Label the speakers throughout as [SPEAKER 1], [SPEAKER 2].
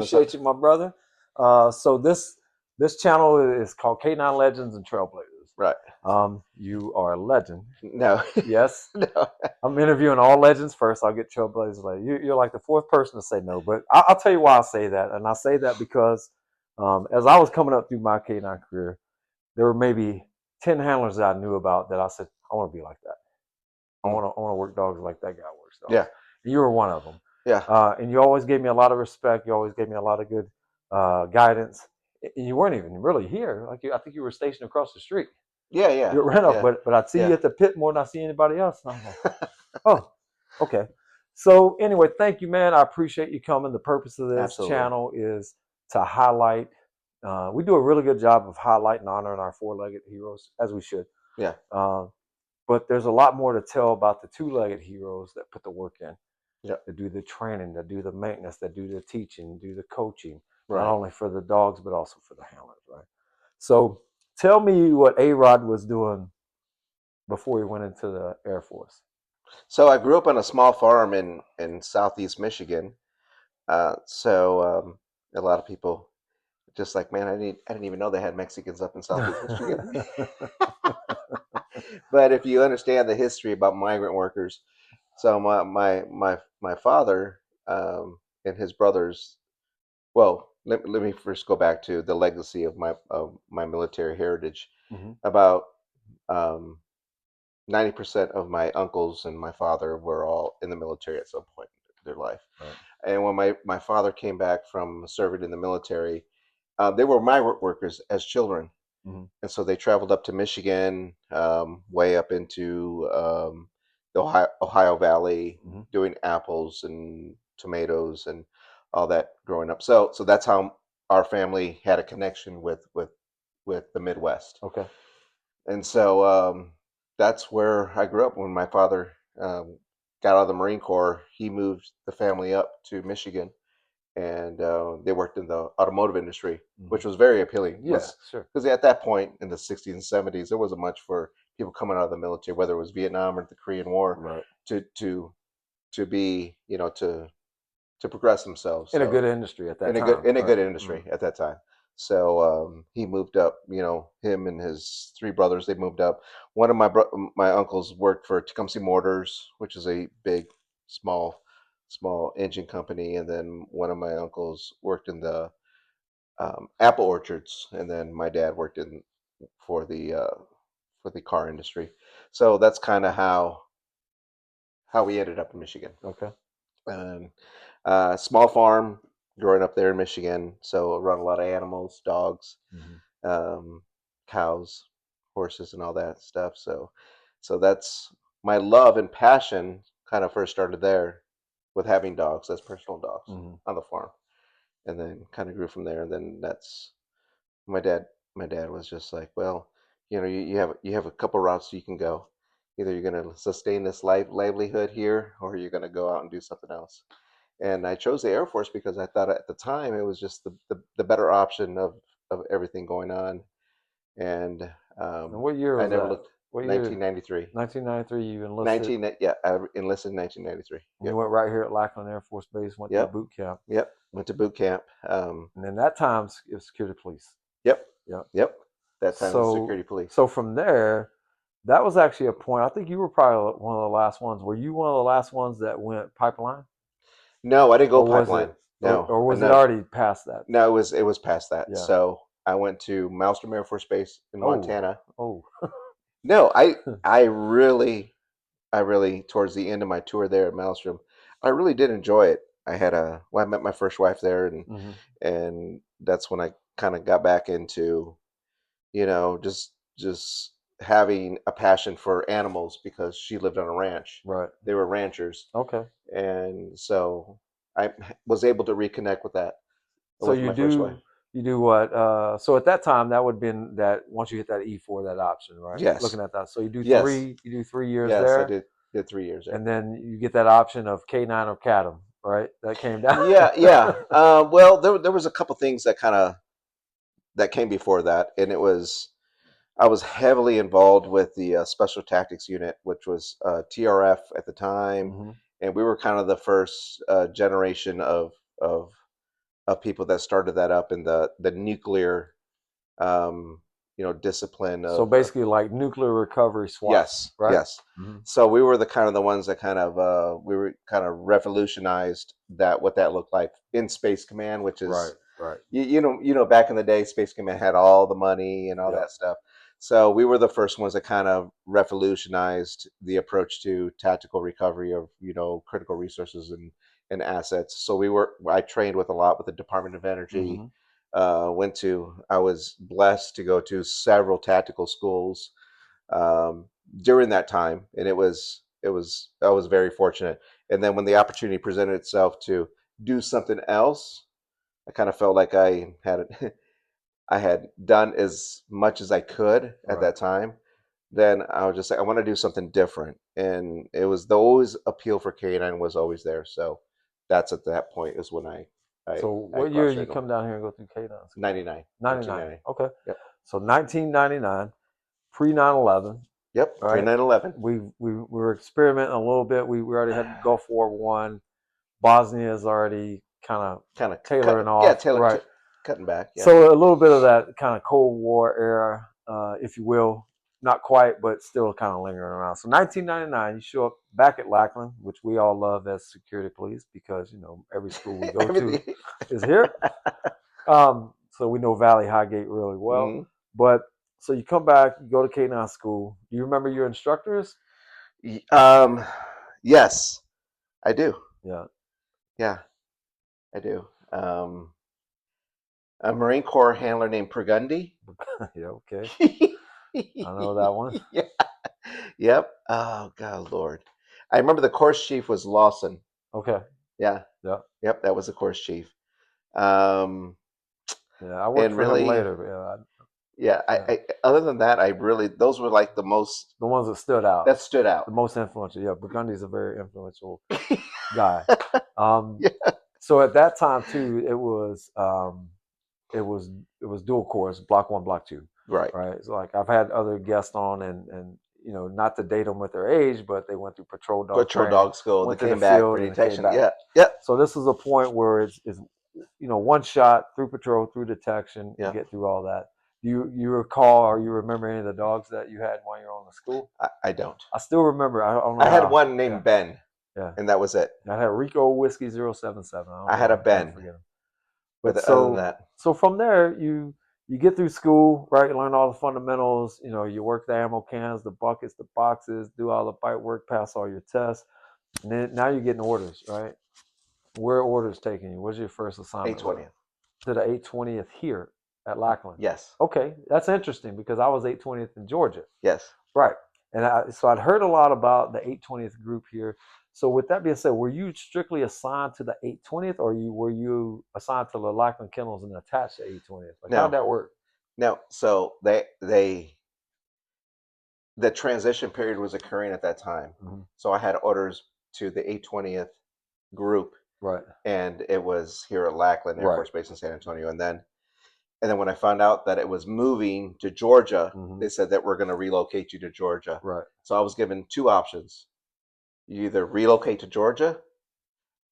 [SPEAKER 1] appreciate you, my brother. So this channel is called K9 Legends and Trailblazers.
[SPEAKER 2] Right.
[SPEAKER 1] You are a legend.
[SPEAKER 2] No.
[SPEAKER 1] Yes.
[SPEAKER 2] No.
[SPEAKER 1] I'm interviewing all legends first. I'll get Trailblazers later. You're like the fourth person to say no, but I'll tell you why I say that. And I say that because as I was coming up through my K9 career, there were maybe 10 handlers that I knew about that I said, I want to be like that. I want to work dogs like that guy works dogs.
[SPEAKER 2] Yeah.
[SPEAKER 1] And you were one of them.
[SPEAKER 2] Yeah.
[SPEAKER 1] And you always gave me a lot of respect. You always gave me a lot of good guidance. And you weren't even really here. I think you were stationed across the street.
[SPEAKER 2] Yeah. Yeah.
[SPEAKER 1] You ran up,
[SPEAKER 2] Yeah.
[SPEAKER 1] but I'd see
[SPEAKER 2] Yeah.
[SPEAKER 1] you at the pit more than I see anybody else. And I'm like, oh, okay. So anyway, thank you, man. I appreciate you coming. The purpose of this
[SPEAKER 2] Absolutely.
[SPEAKER 1] channel is to highlight. We do a really good job of highlighting, honoring our four-legged heroes, as we should.
[SPEAKER 2] Yeah.
[SPEAKER 1] But there's a lot more to tell about the two-legged heroes that put the work in.
[SPEAKER 2] Yeah.
[SPEAKER 1] That do the training, that do the maintenance, that do the teaching, do the coaching,
[SPEAKER 2] Right.
[SPEAKER 1] not only for the dogs, but also for the handlers, right? So tell me what AROD was doing before he went into the Air Force.
[SPEAKER 2] So I grew up on a small farm in southeast Michigan. So a lot of people just like, man, I didn't even know they had Mexicans up in southeast Michigan. But if you understand the history about migrant workers, so my father and his brothers. Well, let me first go back to the legacy of my military heritage.
[SPEAKER 1] Mm-hmm.
[SPEAKER 2] About 90% of my uncles and my father were all in the military at some point in their life.
[SPEAKER 1] Right.
[SPEAKER 2] And when my father came back from serving in the military, they were migrant workers as children.
[SPEAKER 1] Mm-hmm.
[SPEAKER 2] And so they traveled up to Michigan, way up into the Ohio Valley,
[SPEAKER 1] Mm-hmm.
[SPEAKER 2] doing apples and tomatoes and all that growing up. So that's how our family had a connection with the Midwest.
[SPEAKER 1] Okay.
[SPEAKER 2] And so that's where I grew up. When my father got out of the Marine Corps, he moved the family up to Michigan, and they worked in the automotive industry, which was very appealing.
[SPEAKER 1] Yes, sure.
[SPEAKER 2] Because at that point in the 60s and 70s, there wasn't much for people coming out of the military, whether it was Vietnam or the Korean War,
[SPEAKER 1] right.
[SPEAKER 2] to be, to progress themselves.
[SPEAKER 1] In a good industry at that time.
[SPEAKER 2] In a good industry at that time. So he moved up. Him and his three brothers, they moved up. One of my uncles worked for Tecumseh Motors, which is a big, small engine company, and then one of my uncles worked in the apple orchards, and then my dad worked for the car industry. So that's kind of how we ended up in Michigan.
[SPEAKER 1] Okay.
[SPEAKER 2] And small farm, growing up there in Michigan, so around a lot of animals, dogs, cows, horses, and all that stuff. So that's my love and passion. Kind of first started there with having dogs as personal dogs on the farm, and then kind of grew from there. And then that's my dad. My dad was just like, well, you have a couple routes you can go. Either you're going to sustain this livelihood here, or you're going to go out and do something else. And I chose the Air Force because I thought at the time it was just the better option of everything going on. And
[SPEAKER 1] what year was
[SPEAKER 2] I never
[SPEAKER 1] that?
[SPEAKER 2] looked.
[SPEAKER 1] What year?
[SPEAKER 2] 1993.
[SPEAKER 1] 1993. You enlisted.
[SPEAKER 2] I enlisted in 1993.
[SPEAKER 1] And you went right here at Lackland Air Force Base. Went to boot camp.
[SPEAKER 2] Yep. Went to boot camp.
[SPEAKER 1] And then that time it was security police.
[SPEAKER 2] Yep.
[SPEAKER 1] Yep.
[SPEAKER 2] Yep. That time it was security police.
[SPEAKER 1] So from there, that was actually a point. I think you were probably one of the last ones. Were you one of the last ones that went pipeline?
[SPEAKER 2] No, I didn't go pipeline. No,
[SPEAKER 1] or was it already past that?
[SPEAKER 2] No, it was past that.
[SPEAKER 1] Yeah.
[SPEAKER 2] So I went to Maelstrom Air Force Base in Montana.
[SPEAKER 1] Oh.
[SPEAKER 2] No, I really towards the end of my tour there at Maelstrom, I really did enjoy it. I met my first wife there, and that's when I kind of got back into, just having a passion for animals because she lived on a ranch.
[SPEAKER 1] Right.
[SPEAKER 2] They were ranchers.
[SPEAKER 1] Okay.
[SPEAKER 2] And so I was able to reconnect with that.
[SPEAKER 1] So you do what? So at that time, that would have been that once you hit that E4, that option, right?
[SPEAKER 2] Yes.
[SPEAKER 1] Looking at that. So you do 3 years
[SPEAKER 2] yes,
[SPEAKER 1] there.
[SPEAKER 2] Yes, I did 3 years there.
[SPEAKER 1] And then you get that option of K9 or CADM, right? That came down.
[SPEAKER 2] Yeah. Well, there was a couple things that came before that, and I was heavily involved with the Special Tactics Unit, which was TRF at the time, and we were kind of the first generation of of people that started that up in the nuclear, discipline
[SPEAKER 1] So
[SPEAKER 2] of
[SPEAKER 1] basically, like nuclear recovery SWAT,
[SPEAKER 2] yes,
[SPEAKER 1] right?
[SPEAKER 2] yes.
[SPEAKER 1] Mm-hmm.
[SPEAKER 2] So we were the ones that we were kind of revolutionized that what that looked like in Space Command, which
[SPEAKER 1] Right,
[SPEAKER 2] is
[SPEAKER 1] right.
[SPEAKER 2] back in the day, Space Command had all the money and all
[SPEAKER 1] Yeah.
[SPEAKER 2] that stuff. So we were the first ones that kind of revolutionized the approach to tactical recovery of critical resources and assets. So I trained with a lot with the Department of Energy.
[SPEAKER 1] Mm-hmm.
[SPEAKER 2] I was blessed to go to several tactical schools um, during that time, and I was very fortunate. And then when the opportunity presented itself to do something else, I kind of felt like I had done as much as I could at
[SPEAKER 1] Right.
[SPEAKER 2] that time. Then I was just like, I want to do something different, and it was the always appeal for K9 was always there. So that's at that point is when
[SPEAKER 1] So
[SPEAKER 2] I
[SPEAKER 1] what year
[SPEAKER 2] cross
[SPEAKER 1] you
[SPEAKER 2] trained
[SPEAKER 1] come
[SPEAKER 2] over.
[SPEAKER 1] down here and go through K9 school?
[SPEAKER 2] 99,
[SPEAKER 1] 99.
[SPEAKER 2] 1990.
[SPEAKER 1] Okay.
[SPEAKER 2] Yep.
[SPEAKER 1] So 1999, pre 9/11.
[SPEAKER 2] Yep. Pre
[SPEAKER 1] Right.
[SPEAKER 2] 9/11.
[SPEAKER 1] We were experimenting a little bit. We already had Gulf War One. Bosnia is already kind of
[SPEAKER 2] Kind of
[SPEAKER 1] tailoring
[SPEAKER 2] cut. Yeah,
[SPEAKER 1] off.
[SPEAKER 2] Taylor
[SPEAKER 1] Right.
[SPEAKER 2] cutting back. Yeah.
[SPEAKER 1] So a little bit of that kind of Cold War era, if you will, not quite, but still kind of lingering around. So 1999, you show up back at Lackland, which we all love as security police because every school we go to
[SPEAKER 2] Everything.
[SPEAKER 1] is here. So we know Valley Highgate really well.
[SPEAKER 2] Mhm.
[SPEAKER 1] But so you come back, you go to K9 school. Do you remember your instructors?
[SPEAKER 2] Um, yes, I do.
[SPEAKER 1] Yeah.
[SPEAKER 2] Yeah, I do. A Marine Corps handler named Pregundy.
[SPEAKER 1] Yeah, okay. I know that one.
[SPEAKER 2] Yeah. Yep. Oh God, Lord. I remember the course chief was Lawson.
[SPEAKER 1] Okay.
[SPEAKER 2] Yeah.
[SPEAKER 1] Yeah.
[SPEAKER 2] Yep. That was the course chief. Um,
[SPEAKER 1] Yeah. I worked
[SPEAKER 2] and
[SPEAKER 1] for him
[SPEAKER 2] really,
[SPEAKER 1] later. But
[SPEAKER 2] yeah.
[SPEAKER 1] yeah.
[SPEAKER 2] Other than that, I really those were like the most
[SPEAKER 1] The ones that stood out,
[SPEAKER 2] that stood
[SPEAKER 1] the
[SPEAKER 2] out.
[SPEAKER 1] most influential. Yeah, Burgundy's a very influential guy.
[SPEAKER 2] Yeah.
[SPEAKER 1] So at that time too, it was it was dual course, block one, block two,
[SPEAKER 2] Right.
[SPEAKER 1] right? So like I've had other guests on, and not to date them with their age, but they went through patrol dog
[SPEAKER 2] Patrol
[SPEAKER 1] training,
[SPEAKER 2] dog school, the
[SPEAKER 1] went to the
[SPEAKER 2] K-Back
[SPEAKER 1] field,
[SPEAKER 2] for
[SPEAKER 1] and then came
[SPEAKER 2] detection.
[SPEAKER 1] back.
[SPEAKER 2] Yeah. Yep.
[SPEAKER 1] So this is a point where it's one shot through patrol, through detection,
[SPEAKER 2] Yeah.
[SPEAKER 1] get through all that. Do you recall or you remember any of the dogs that you had while you were on the school?
[SPEAKER 2] I don't.
[SPEAKER 1] I still remember. I don't know
[SPEAKER 2] I had
[SPEAKER 1] how.
[SPEAKER 2] one
[SPEAKER 1] Yeah,
[SPEAKER 2] named Ben,
[SPEAKER 1] yeah.
[SPEAKER 2] and that was it.
[SPEAKER 1] I had Rico Whiskey 077. I don't
[SPEAKER 2] I had
[SPEAKER 1] know.
[SPEAKER 2] a
[SPEAKER 1] I'll never
[SPEAKER 2] Ben,
[SPEAKER 1] forget him.
[SPEAKER 2] but
[SPEAKER 1] But
[SPEAKER 2] other than
[SPEAKER 1] so
[SPEAKER 2] that,
[SPEAKER 1] so from there you get through school, right? You learn all the fundamentals. You work the ammo cans, the buckets, the boxes, do all the bite work, pass all your tests, and then now you're getting orders, right? Where are orders taking you? What's your first assignment look?
[SPEAKER 2] 820th.
[SPEAKER 1] To the 820th here at Lackland.
[SPEAKER 2] Yes.
[SPEAKER 1] Okay, that's interesting because I was 820th in Georgia.
[SPEAKER 2] Yes.
[SPEAKER 1] Right. And so I'd heard a lot about the 820th group here. So with that being said, were you strictly assigned to the 820th, or were you assigned to the Lackland Kennels and attached to 820th? Like how'd
[SPEAKER 2] No.
[SPEAKER 1] that work?
[SPEAKER 2] No. So the transition period was occurring at that time.
[SPEAKER 1] Mm-hmm.
[SPEAKER 2] So I had orders to the 820th group,
[SPEAKER 1] Right.
[SPEAKER 2] and it was here at Lackland Air
[SPEAKER 1] Right.
[SPEAKER 2] Force Base in San Antonio. And then when I found out that it was moving to Georgia,
[SPEAKER 1] Mm-hmm.
[SPEAKER 2] they said that we're going to relocate you to Georgia.
[SPEAKER 1] Right.
[SPEAKER 2] So I was given two options. You either relocate to Georgia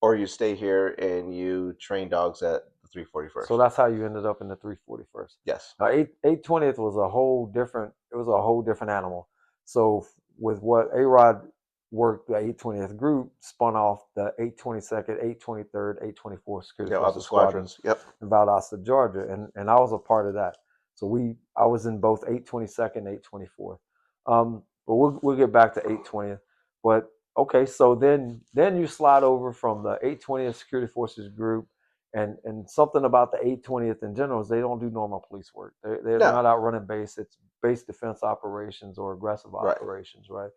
[SPEAKER 2] or you stay here and you train dogs at the 341st.
[SPEAKER 1] So that's how you ended up in the 341st.
[SPEAKER 2] Yes.
[SPEAKER 1] Now, 820th was a whole different. It was a whole different animal. So with what AROD worked, the 820th group spun off the 822nd, 823rd, 824th Security
[SPEAKER 2] All the
[SPEAKER 1] Forces squadrons
[SPEAKER 2] squadrons. Yep.
[SPEAKER 1] in Valdosta, Georgia, and I was a part of that. So I was in both 822nd, 824th. But we'll get back to 820th. But okay, so then you slide over from the 820th Security Forces group, and something about the 820th in general is they don't do normal police work. They're
[SPEAKER 2] No.
[SPEAKER 1] not out running base. It's base defense operations or aggressive
[SPEAKER 2] Right.
[SPEAKER 1] operations, right?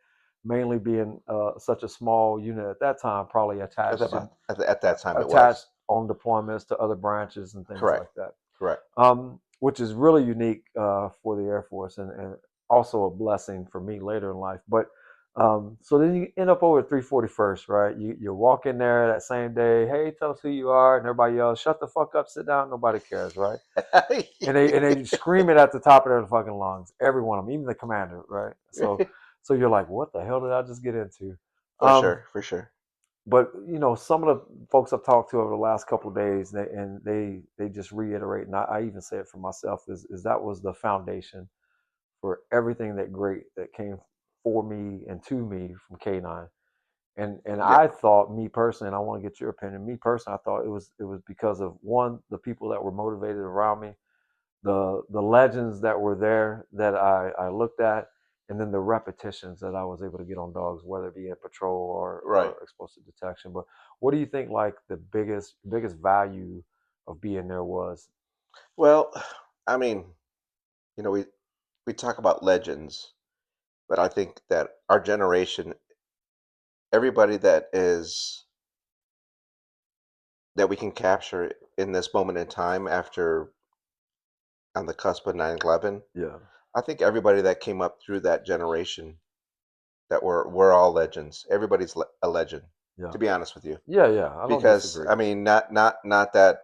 [SPEAKER 1] Mainly being such a small unit at that time, probably attached
[SPEAKER 2] At that time it
[SPEAKER 1] attached
[SPEAKER 2] was.
[SPEAKER 1] on deployments to other branches and things
[SPEAKER 2] Correct.
[SPEAKER 1] like that.
[SPEAKER 2] Correct.
[SPEAKER 1] Which is really unique for the Air Force and also a blessing for me later in life. But so then you end up over at 341st, right? You walk in there that same day, hey, tell us who you are, and everybody yells, shut the fuck up, sit down, nobody cares, right? and they scream it at the top of their fucking lungs, every one of them, even the commander, right? So you're like, what the hell did I just get into?
[SPEAKER 2] For sure.
[SPEAKER 1] but some of the folks I've talked to over the last couple of days, they just reiterate, and I even say it for myself, is that was the foundation for everything that great that came for me and to me from K9. And
[SPEAKER 2] Yeah.
[SPEAKER 1] I thought, me personally, and I want to get your opinion. Me personally, I thought it was because of, one, the people that were motivated around me, the legends that were there that I looked at, and then the repetitions that I was able to get on dogs, whether it be in patrol
[SPEAKER 2] Right.
[SPEAKER 1] or explosive detection. But what do you think, like, the biggest value of being there was?
[SPEAKER 2] Well, I mean, we talk about legends, but I think that our generation, everybody that we can capture in this moment in time after on the cusp of 9/11,
[SPEAKER 1] Yeah,
[SPEAKER 2] I think everybody that came up through that generation that we're all legends. Everybody's a legend,
[SPEAKER 1] yeah,
[SPEAKER 2] to be honest with you.
[SPEAKER 1] yeah. I don't
[SPEAKER 2] Because
[SPEAKER 1] disagree.
[SPEAKER 2] I mean, not that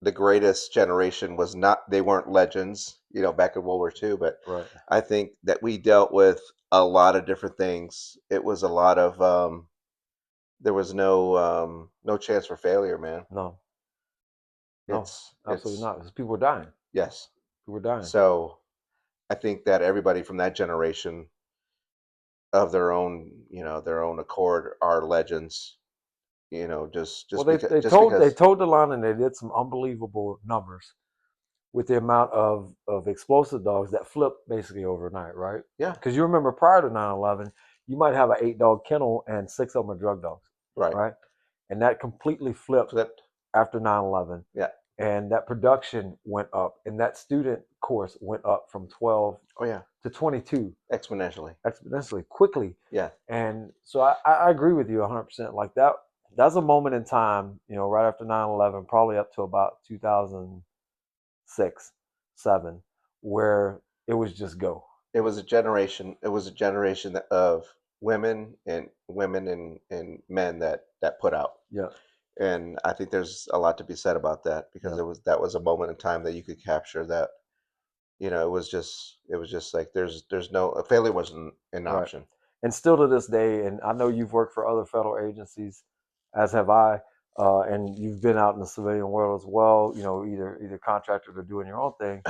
[SPEAKER 2] the greatest generation was not they weren't legends, back in World War II, but
[SPEAKER 1] Right.
[SPEAKER 2] I think that we dealt with a lot of different things. It was a lot of there was no chance for failure, man.
[SPEAKER 1] No, no, absolutely
[SPEAKER 2] It's
[SPEAKER 1] not. Because people were dying.
[SPEAKER 2] yes.
[SPEAKER 1] People were dying.
[SPEAKER 2] So I think that everybody from that generation of their own accord are legends. Just
[SPEAKER 1] Well,
[SPEAKER 2] just
[SPEAKER 1] they
[SPEAKER 2] because
[SPEAKER 1] they
[SPEAKER 2] just
[SPEAKER 1] told they
[SPEAKER 2] because
[SPEAKER 1] told the line, and they did some unbelievable numbers with the amount of explosive dogs that flipped basically overnight, right?
[SPEAKER 2] yeah,
[SPEAKER 1] Because you remember, prior to 9/11, you might have an 8 dog kennel and 6 of them are drug dogs,
[SPEAKER 2] right.
[SPEAKER 1] right? And that completely flipped
[SPEAKER 2] Flipped.
[SPEAKER 1] after 9/11,
[SPEAKER 2] Yeah.
[SPEAKER 1] and that production went up, and that student course went up from 12
[SPEAKER 2] Oh yeah.
[SPEAKER 1] to 22
[SPEAKER 2] Exponentially.
[SPEAKER 1] exponentially quickly.
[SPEAKER 2] Yeah.
[SPEAKER 1] And so I agree with you 100%. Like that, that's a moment in time, right after 9/11, probably up to about 2006, 7, where it was just go.
[SPEAKER 2] It was a generation. It was a generation of women and men that put out.
[SPEAKER 1] Yeah,
[SPEAKER 2] And I think there's a lot to be said about that because
[SPEAKER 1] yeah,
[SPEAKER 2] that was a moment in time that you could capture that. It was just like there's no failure wasn't an
[SPEAKER 1] right.
[SPEAKER 2] option.
[SPEAKER 1] And still to this day, and I know you've worked for other federal agencies, as have I, and you've been out in the civilian world as well. Either contracted or doing your own thing.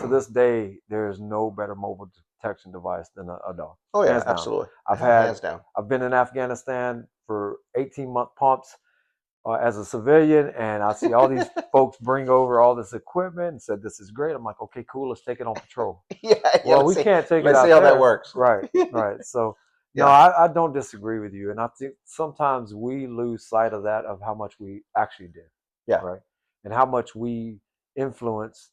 [SPEAKER 1] To this day, there is no better mobile detection device than a dog,
[SPEAKER 2] Oh yeah,
[SPEAKER 1] hands down.
[SPEAKER 2] absolutely.
[SPEAKER 1] I've had
[SPEAKER 2] Hands down.
[SPEAKER 1] I've been in Afghanistan for 18-month pumps as a civilian, and I see all these folks bring over all this equipment and said this is great. I'm like, okay, cool, let's take it on patrol.
[SPEAKER 2] Yeah, yeah.
[SPEAKER 1] Well, we can't take it
[SPEAKER 2] Let's see
[SPEAKER 1] out
[SPEAKER 2] how that
[SPEAKER 1] there,
[SPEAKER 2] works.
[SPEAKER 1] right? Right. So no,
[SPEAKER 2] Yeah,
[SPEAKER 1] I don't disagree with you, and I think sometimes we lose sight of that, of how much we actually did,
[SPEAKER 2] yeah,
[SPEAKER 1] right, and how much we influence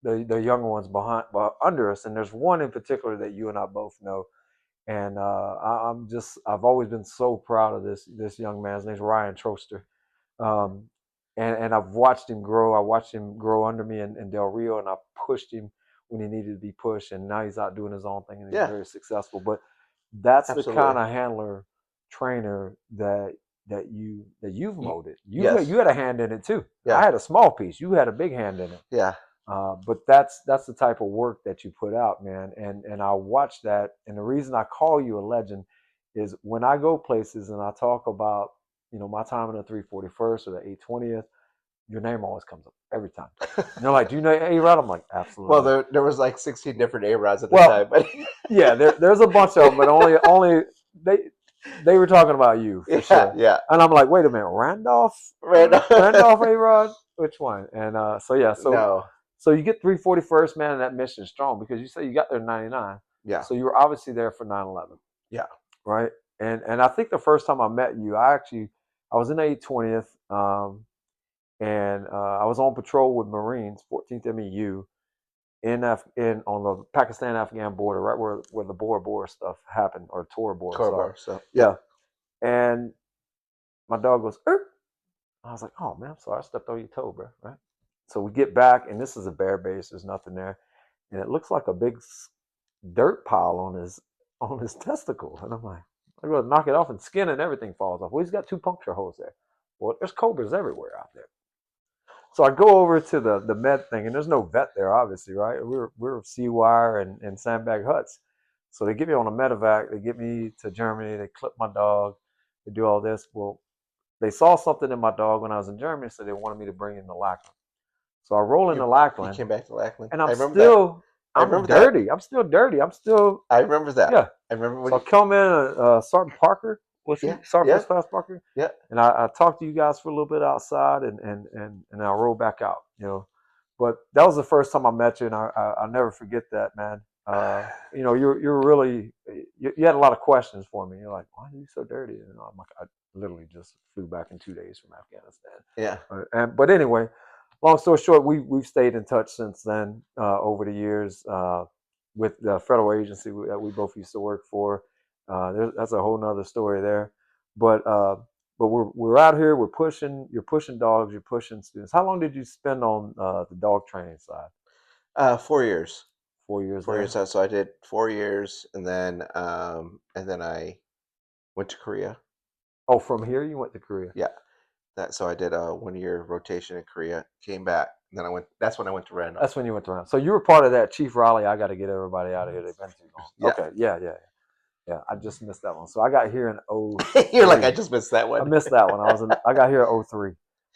[SPEAKER 1] the younger ones under us. And there's one in particular that you and I both know, and I've always been so proud of this young man. His name's Ryan Troster, um, and I've watched him grow. I watched him grow under me in Del Rio, and I pushed him when he needed to be pushed, and now he's out doing his own thing, and he's
[SPEAKER 2] yeah.
[SPEAKER 1] very successful. But that's the kind
[SPEAKER 2] Absolutely.
[SPEAKER 1] of handler trainer that you've molded. You
[SPEAKER 2] Yes.
[SPEAKER 1] had a hand in it too. I
[SPEAKER 2] Yeah.
[SPEAKER 1] had a small piece. You had a big hand in it.
[SPEAKER 2] Yeah.
[SPEAKER 1] But that's the type of work that you put out, man. And I watch that. And the reason I call you a legend is when I go places and I talk about my time in the 341st or the 820th, your name always comes up every time. And they're like, "Do you know AROD?" I'm like,
[SPEAKER 2] Well,
[SPEAKER 1] "Absolutely."
[SPEAKER 2] there was like 16 different ARODs at the
[SPEAKER 1] Well,
[SPEAKER 2] time, but
[SPEAKER 1] yeah, there's a bunch of them, but only they were talking about you for
[SPEAKER 2] yeah,
[SPEAKER 1] sure.
[SPEAKER 2] yeah.
[SPEAKER 1] And I'm like, "Wait a minute, Randolph,
[SPEAKER 2] Right.
[SPEAKER 1] Randolph AROD, which one?" And so yeah,
[SPEAKER 2] No.
[SPEAKER 1] so you get 341st, man, and that mission strong because you say you got there in 99.
[SPEAKER 2] Yeah.
[SPEAKER 1] So you were obviously there for 9/11,
[SPEAKER 2] Yeah.
[SPEAKER 1] right? And I think the first time I met you, I was in the 820th, and I was on patrol with Marines, 14th MEU, in on the Pakistan Afghan border, right where the Bora Bora stuff happened, or Tora Bora,
[SPEAKER 2] Core
[SPEAKER 1] sorry.
[SPEAKER 2] bar. So yeah.
[SPEAKER 1] Yeah. And my dog goes, "Er." I was like, "Oh man, I'm sorry, I stepped on your toe, bro." Right. So we get back, and this is a bear base. There's nothing there, and it looks like a big dirt pile on his testicle. And I'm like, I go to knock it off, and skin and everything falls off. Well, he's got 2 puncture holes there. Well, there's cobras everywhere out there. So I go over to the med thing, and there's no vet there, obviously, right? We're sea wire and sandbag huts. So they get me on a medevac. They get me to Germany. They clip my dog. They do all this. Well, they saw something in my dog when I was in Germany, so they wanted me to bring in the Lackland. So I roll into
[SPEAKER 2] You
[SPEAKER 1] Lackland,
[SPEAKER 2] came back to Lackland.
[SPEAKER 1] and
[SPEAKER 2] I remember that. I
[SPEAKER 1] I'm
[SPEAKER 2] remember that.
[SPEAKER 1] dirty. I'm still dirty. I'm still,
[SPEAKER 2] I remember that.
[SPEAKER 1] yeah.
[SPEAKER 2] I remember when
[SPEAKER 1] So I come in, Sergeant Parker,
[SPEAKER 2] yeah,
[SPEAKER 1] Sergeant
[SPEAKER 2] yeah,
[SPEAKER 1] First Class Parker,
[SPEAKER 2] yeah.
[SPEAKER 1] and I talked to you guys for a little bit outside, and I rolled back out, But that was the first time I met you, and I'll never forget that, man. You're really you had a lot of questions for me. You're like, why are you so dirty? And I'm like, I literally just flew back in 2 days from Afghanistan.
[SPEAKER 2] Yeah.
[SPEAKER 1] But anyway, long story short, we've stayed in touch since then over the years with the federal agency that we both used to work for. That's a whole nother story there. But we're out here. We're pushing. You're pushing dogs. You're pushing students. How long did you spend on the dog training side?
[SPEAKER 2] 4 years.
[SPEAKER 1] 4 years
[SPEAKER 2] 4 years.
[SPEAKER 1] there.
[SPEAKER 2] So I did 4 years, and then I went to Korea.
[SPEAKER 1] Oh, from here you went to Korea.
[SPEAKER 2] Yeah. So I did a 1 year rotation in Korea. Came back. And then I went. That's when I went to Randolph.
[SPEAKER 1] That's when you went to Randolph. So you were part of that Chief Raleigh. I got to get everybody out of here. They've been too long.
[SPEAKER 2] Yeah.
[SPEAKER 1] Okay. Yeah. I just missed that one. So I got here in
[SPEAKER 2] You're like, I just missed that one.
[SPEAKER 1] I missed that one. I got here in 03.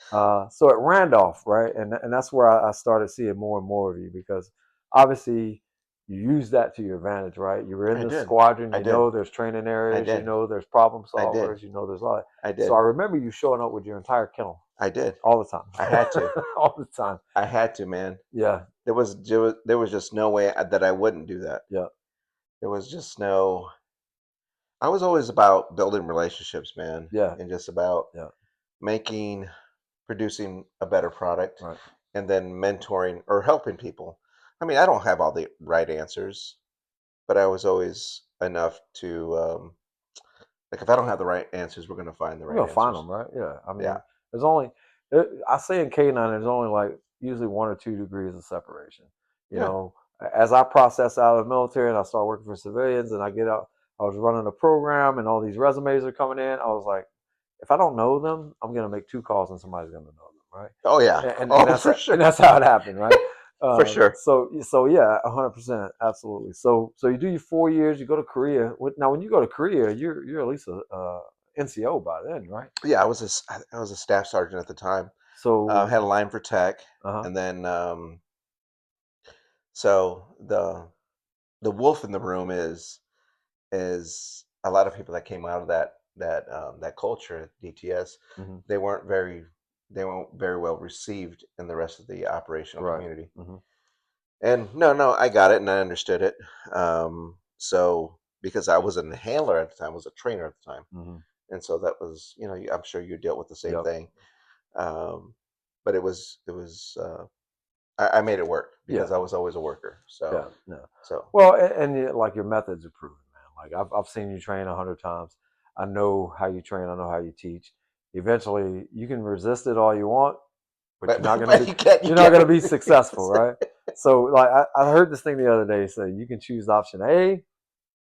[SPEAKER 1] So at Randolph, right, and that's where I started seeing more and more of you because obviously you use that to your advantage, right? You were in the squadron. You know there's training areas. You know there's problem solvers. You know there's all that.
[SPEAKER 2] I did.
[SPEAKER 1] So I remember you showing up with your entire kennel.
[SPEAKER 2] I did
[SPEAKER 1] all the time.
[SPEAKER 2] I had to
[SPEAKER 1] all the time.
[SPEAKER 2] I had to, man.
[SPEAKER 1] Yeah.
[SPEAKER 2] There was just no way that I wouldn't do that.
[SPEAKER 1] Yeah.
[SPEAKER 2] There was just no. I was always about building relationships, man.
[SPEAKER 1] Yeah.
[SPEAKER 2] And just about producing a better product,
[SPEAKER 1] right.
[SPEAKER 2] And then mentoring or helping people. I mean, I don't have all the right answers, but I was always enough to like if I don't have the right answers, we're going to find the right answers.
[SPEAKER 1] We're going to find them, right? Yeah. I mean, there's only I say in K9 there's only like usually 1 or 2 degrees of separation. You know, as I process out of the military and I start working for civilians and I get out, I was running a program and all these resumes are coming in. I was like, if I don't know them, I'm going to make 2 calls and somebody's going to know them, right?
[SPEAKER 2] Oh yeah,
[SPEAKER 1] and that's for sure. And that's how it happened, right?
[SPEAKER 2] For sure.
[SPEAKER 1] So yeah, 100%, absolutely. So you do your 4 years, you go to Korea. Now, when you go to Korea, you're at least a NCO by then, right?
[SPEAKER 2] Yeah, I was a staff sergeant at the time.
[SPEAKER 1] So
[SPEAKER 2] had a line for tech, and then so the wolf in the room is a lot of people that came out of that culture at DTS. They weren't very well received in the rest of the operational community. And no, I got it and I understood it. So because I wasn't a handler at the time, I was a trainer at the time. And so that was, I'm sure you dealt with the same thing. But it was I made it work because I was always a worker. So
[SPEAKER 1] well, and like your methods are proven, man. Like I've seen you train 100 times. I know how you train. I know how you teach. Eventually, you can resist it all you want, but you're not going to be successful, right? So, like I heard this thing the other day say you can choose option A,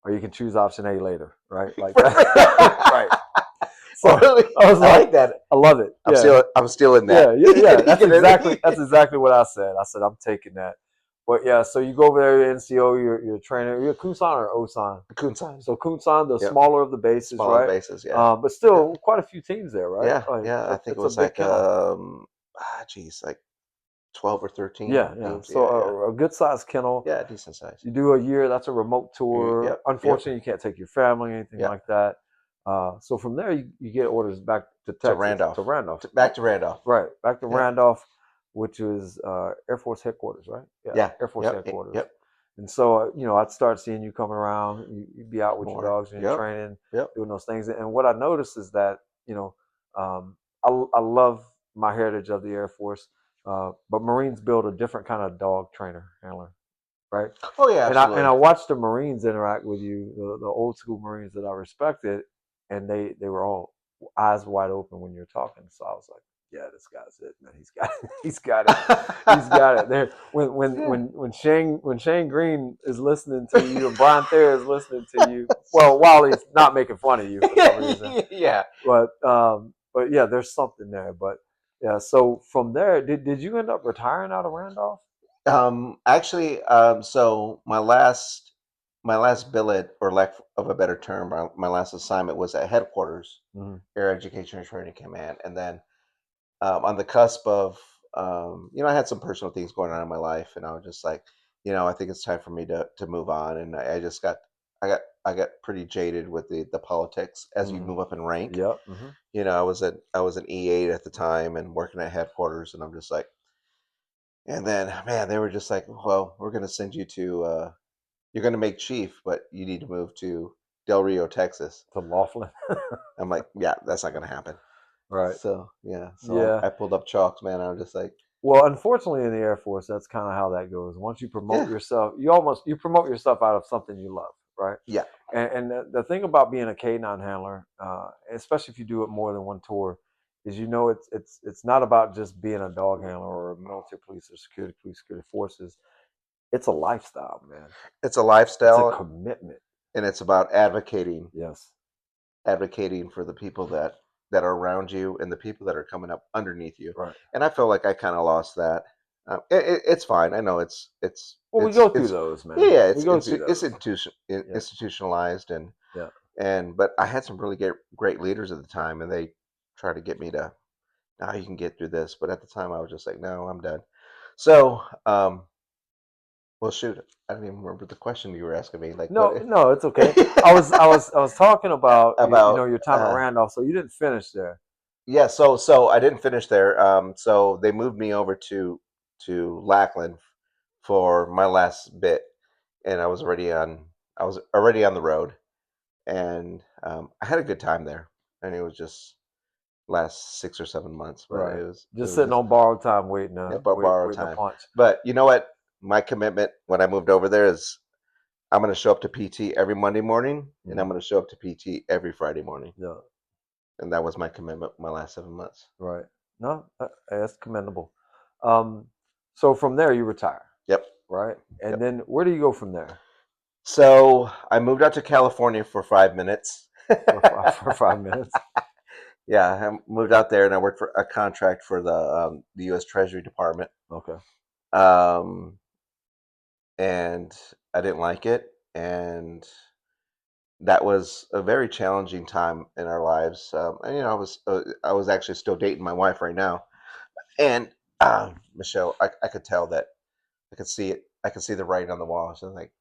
[SPEAKER 1] or you can choose option A later, right? Like that. Right. So I was like that. I love it.
[SPEAKER 2] I'm still in that.
[SPEAKER 1] Yeah. That's exactly what I said. I said I'm taking that. But yeah, so you go over there, you're NCO, you're a trainer. You're a Kunsan or Osan?
[SPEAKER 2] Kunsan.
[SPEAKER 1] So Kunsan, the smaller of the bases,
[SPEAKER 2] smaller
[SPEAKER 1] right?
[SPEAKER 2] bases, yeah.
[SPEAKER 1] But still, quite a few teams there, right?
[SPEAKER 2] Yeah. I think it was like like 12 or 13 teams.
[SPEAKER 1] So a good sized kennel.
[SPEAKER 2] Yeah, decent size.
[SPEAKER 1] You do a year. That's a remote tour. Unfortunately, you can't take your family, anything like that. So from there, you get orders back to Texas.
[SPEAKER 2] Randolph.
[SPEAKER 1] Back to
[SPEAKER 2] Randolph.
[SPEAKER 1] Right. Back to Randolph, which is Air Force headquarters, right?
[SPEAKER 2] Yeah.
[SPEAKER 1] Air Force headquarters. Yep. And so, I'd start seeing you coming around. You'd be out with your dogs and your training, doing those things. And what I noticed is that, I love my heritage of the Air Force, but Marines build a different kind of dog trainer, handler. Right.
[SPEAKER 2] Oh yeah,
[SPEAKER 1] absolutely. And I watched the Marines interact with you, the old school Marines that I respected, and they were all eyes wide open when you're talking. So I was like, yeah, this guy's it, man. He's got it. He's got it. There, when Shane Green is listening to you and Brian Thayer is listening to you, well, while he's not making fun of you for some reason, but yeah, there's something there. But yeah, so from there, did you end up retiring out of Randolph?
[SPEAKER 2] Actually, so my last my last billet, or lack of a better term, my last assignment was at headquarters, Air Education and Training Command, and then on the cusp of I had some personal things going on in my life, and I was just like, I think it's time for me to move on, and I just got pretty jaded with the politics as you move up in rank.
[SPEAKER 1] Yep.
[SPEAKER 2] I was an E8 at the time and working at headquarters, and I'm just like, and then man, they were just like, well, we're gonna send you to you're gonna make chief, but you need to move to Del Rio, Texas.
[SPEAKER 1] To Laughlin.
[SPEAKER 2] I'm like, yeah, that's not gonna happen.
[SPEAKER 1] Right.
[SPEAKER 2] So yeah, so
[SPEAKER 1] Yeah.
[SPEAKER 2] I pulled up chalks, man. I was just like,
[SPEAKER 1] Well, unfortunately, in the Air Force, that's kind of how that goes. Once you promote
[SPEAKER 2] yeah,
[SPEAKER 1] yourself, you promote yourself out of something you love, right?
[SPEAKER 2] yeah,
[SPEAKER 1] And the thing about being a K9 handler, especially if you do it more than one tour, is it's not about just being a dog handler or a military police or security police, security forces. It's a lifestyle, man.
[SPEAKER 2] it's a
[SPEAKER 1] It's a
[SPEAKER 2] lifestyle,
[SPEAKER 1] commitment.
[SPEAKER 2] and it's about
[SPEAKER 1] Yes.
[SPEAKER 2] advocating for the people that are around you and the people that are coming up underneath you.
[SPEAKER 1] Right.
[SPEAKER 2] And I feel like I kind of lost that. It's fine. I know
[SPEAKER 1] Well, we go through those, man.
[SPEAKER 2] yeah,
[SPEAKER 1] We go through those. Yeah.
[SPEAKER 2] institutionalized,
[SPEAKER 1] Yeah.
[SPEAKER 2] but I had some really great leaders at the time, and they tried to get me to, now you can get through this. But at the time, I was just like, no, I'm done. So, well, shoot, I don't even remember the question you were asking me. Like,
[SPEAKER 1] No,
[SPEAKER 2] what
[SPEAKER 1] no, it's okay. I was talking about
[SPEAKER 2] about?
[SPEAKER 1] your time at Randolph, so you didn't finish there.
[SPEAKER 2] Yeah, so I didn't finish there. So they moved me over to Lackland for my last bit, and I was already on the road, and I had a good time there, and it was just last 6 or 7 months, but
[SPEAKER 1] Right.
[SPEAKER 2] it
[SPEAKER 1] Just
[SPEAKER 2] was
[SPEAKER 1] sitting
[SPEAKER 2] just
[SPEAKER 1] on borrowed time,
[SPEAKER 2] yeah, borrowed
[SPEAKER 1] waiting to
[SPEAKER 2] time.
[SPEAKER 1] punch.
[SPEAKER 2] But you know what? My commitment when I moved over there is I'm going to show up to PT every Monday morning, and I'm going to show up to PT every Friday morning,
[SPEAKER 1] Yeah.
[SPEAKER 2] and that was my commitment my last 7 months.
[SPEAKER 1] Right. No, that's commendable. Um, so from there you retire,
[SPEAKER 2] Yep.
[SPEAKER 1] right? And
[SPEAKER 2] Yep.
[SPEAKER 1] then where do you go from there?
[SPEAKER 2] So I moved out to California for 5 minutes.
[SPEAKER 1] For 5 minutes.
[SPEAKER 2] Yeah, I moved out there and I worked for a contract for the U.S. Treasury Department.
[SPEAKER 1] Okay.
[SPEAKER 2] Um, and I didn't like it, and that was a very challenging time in our lives. And I was actually still dating my wife right now, and Michelle, I could tell that I could see it. I could see the writing on the wall. So like,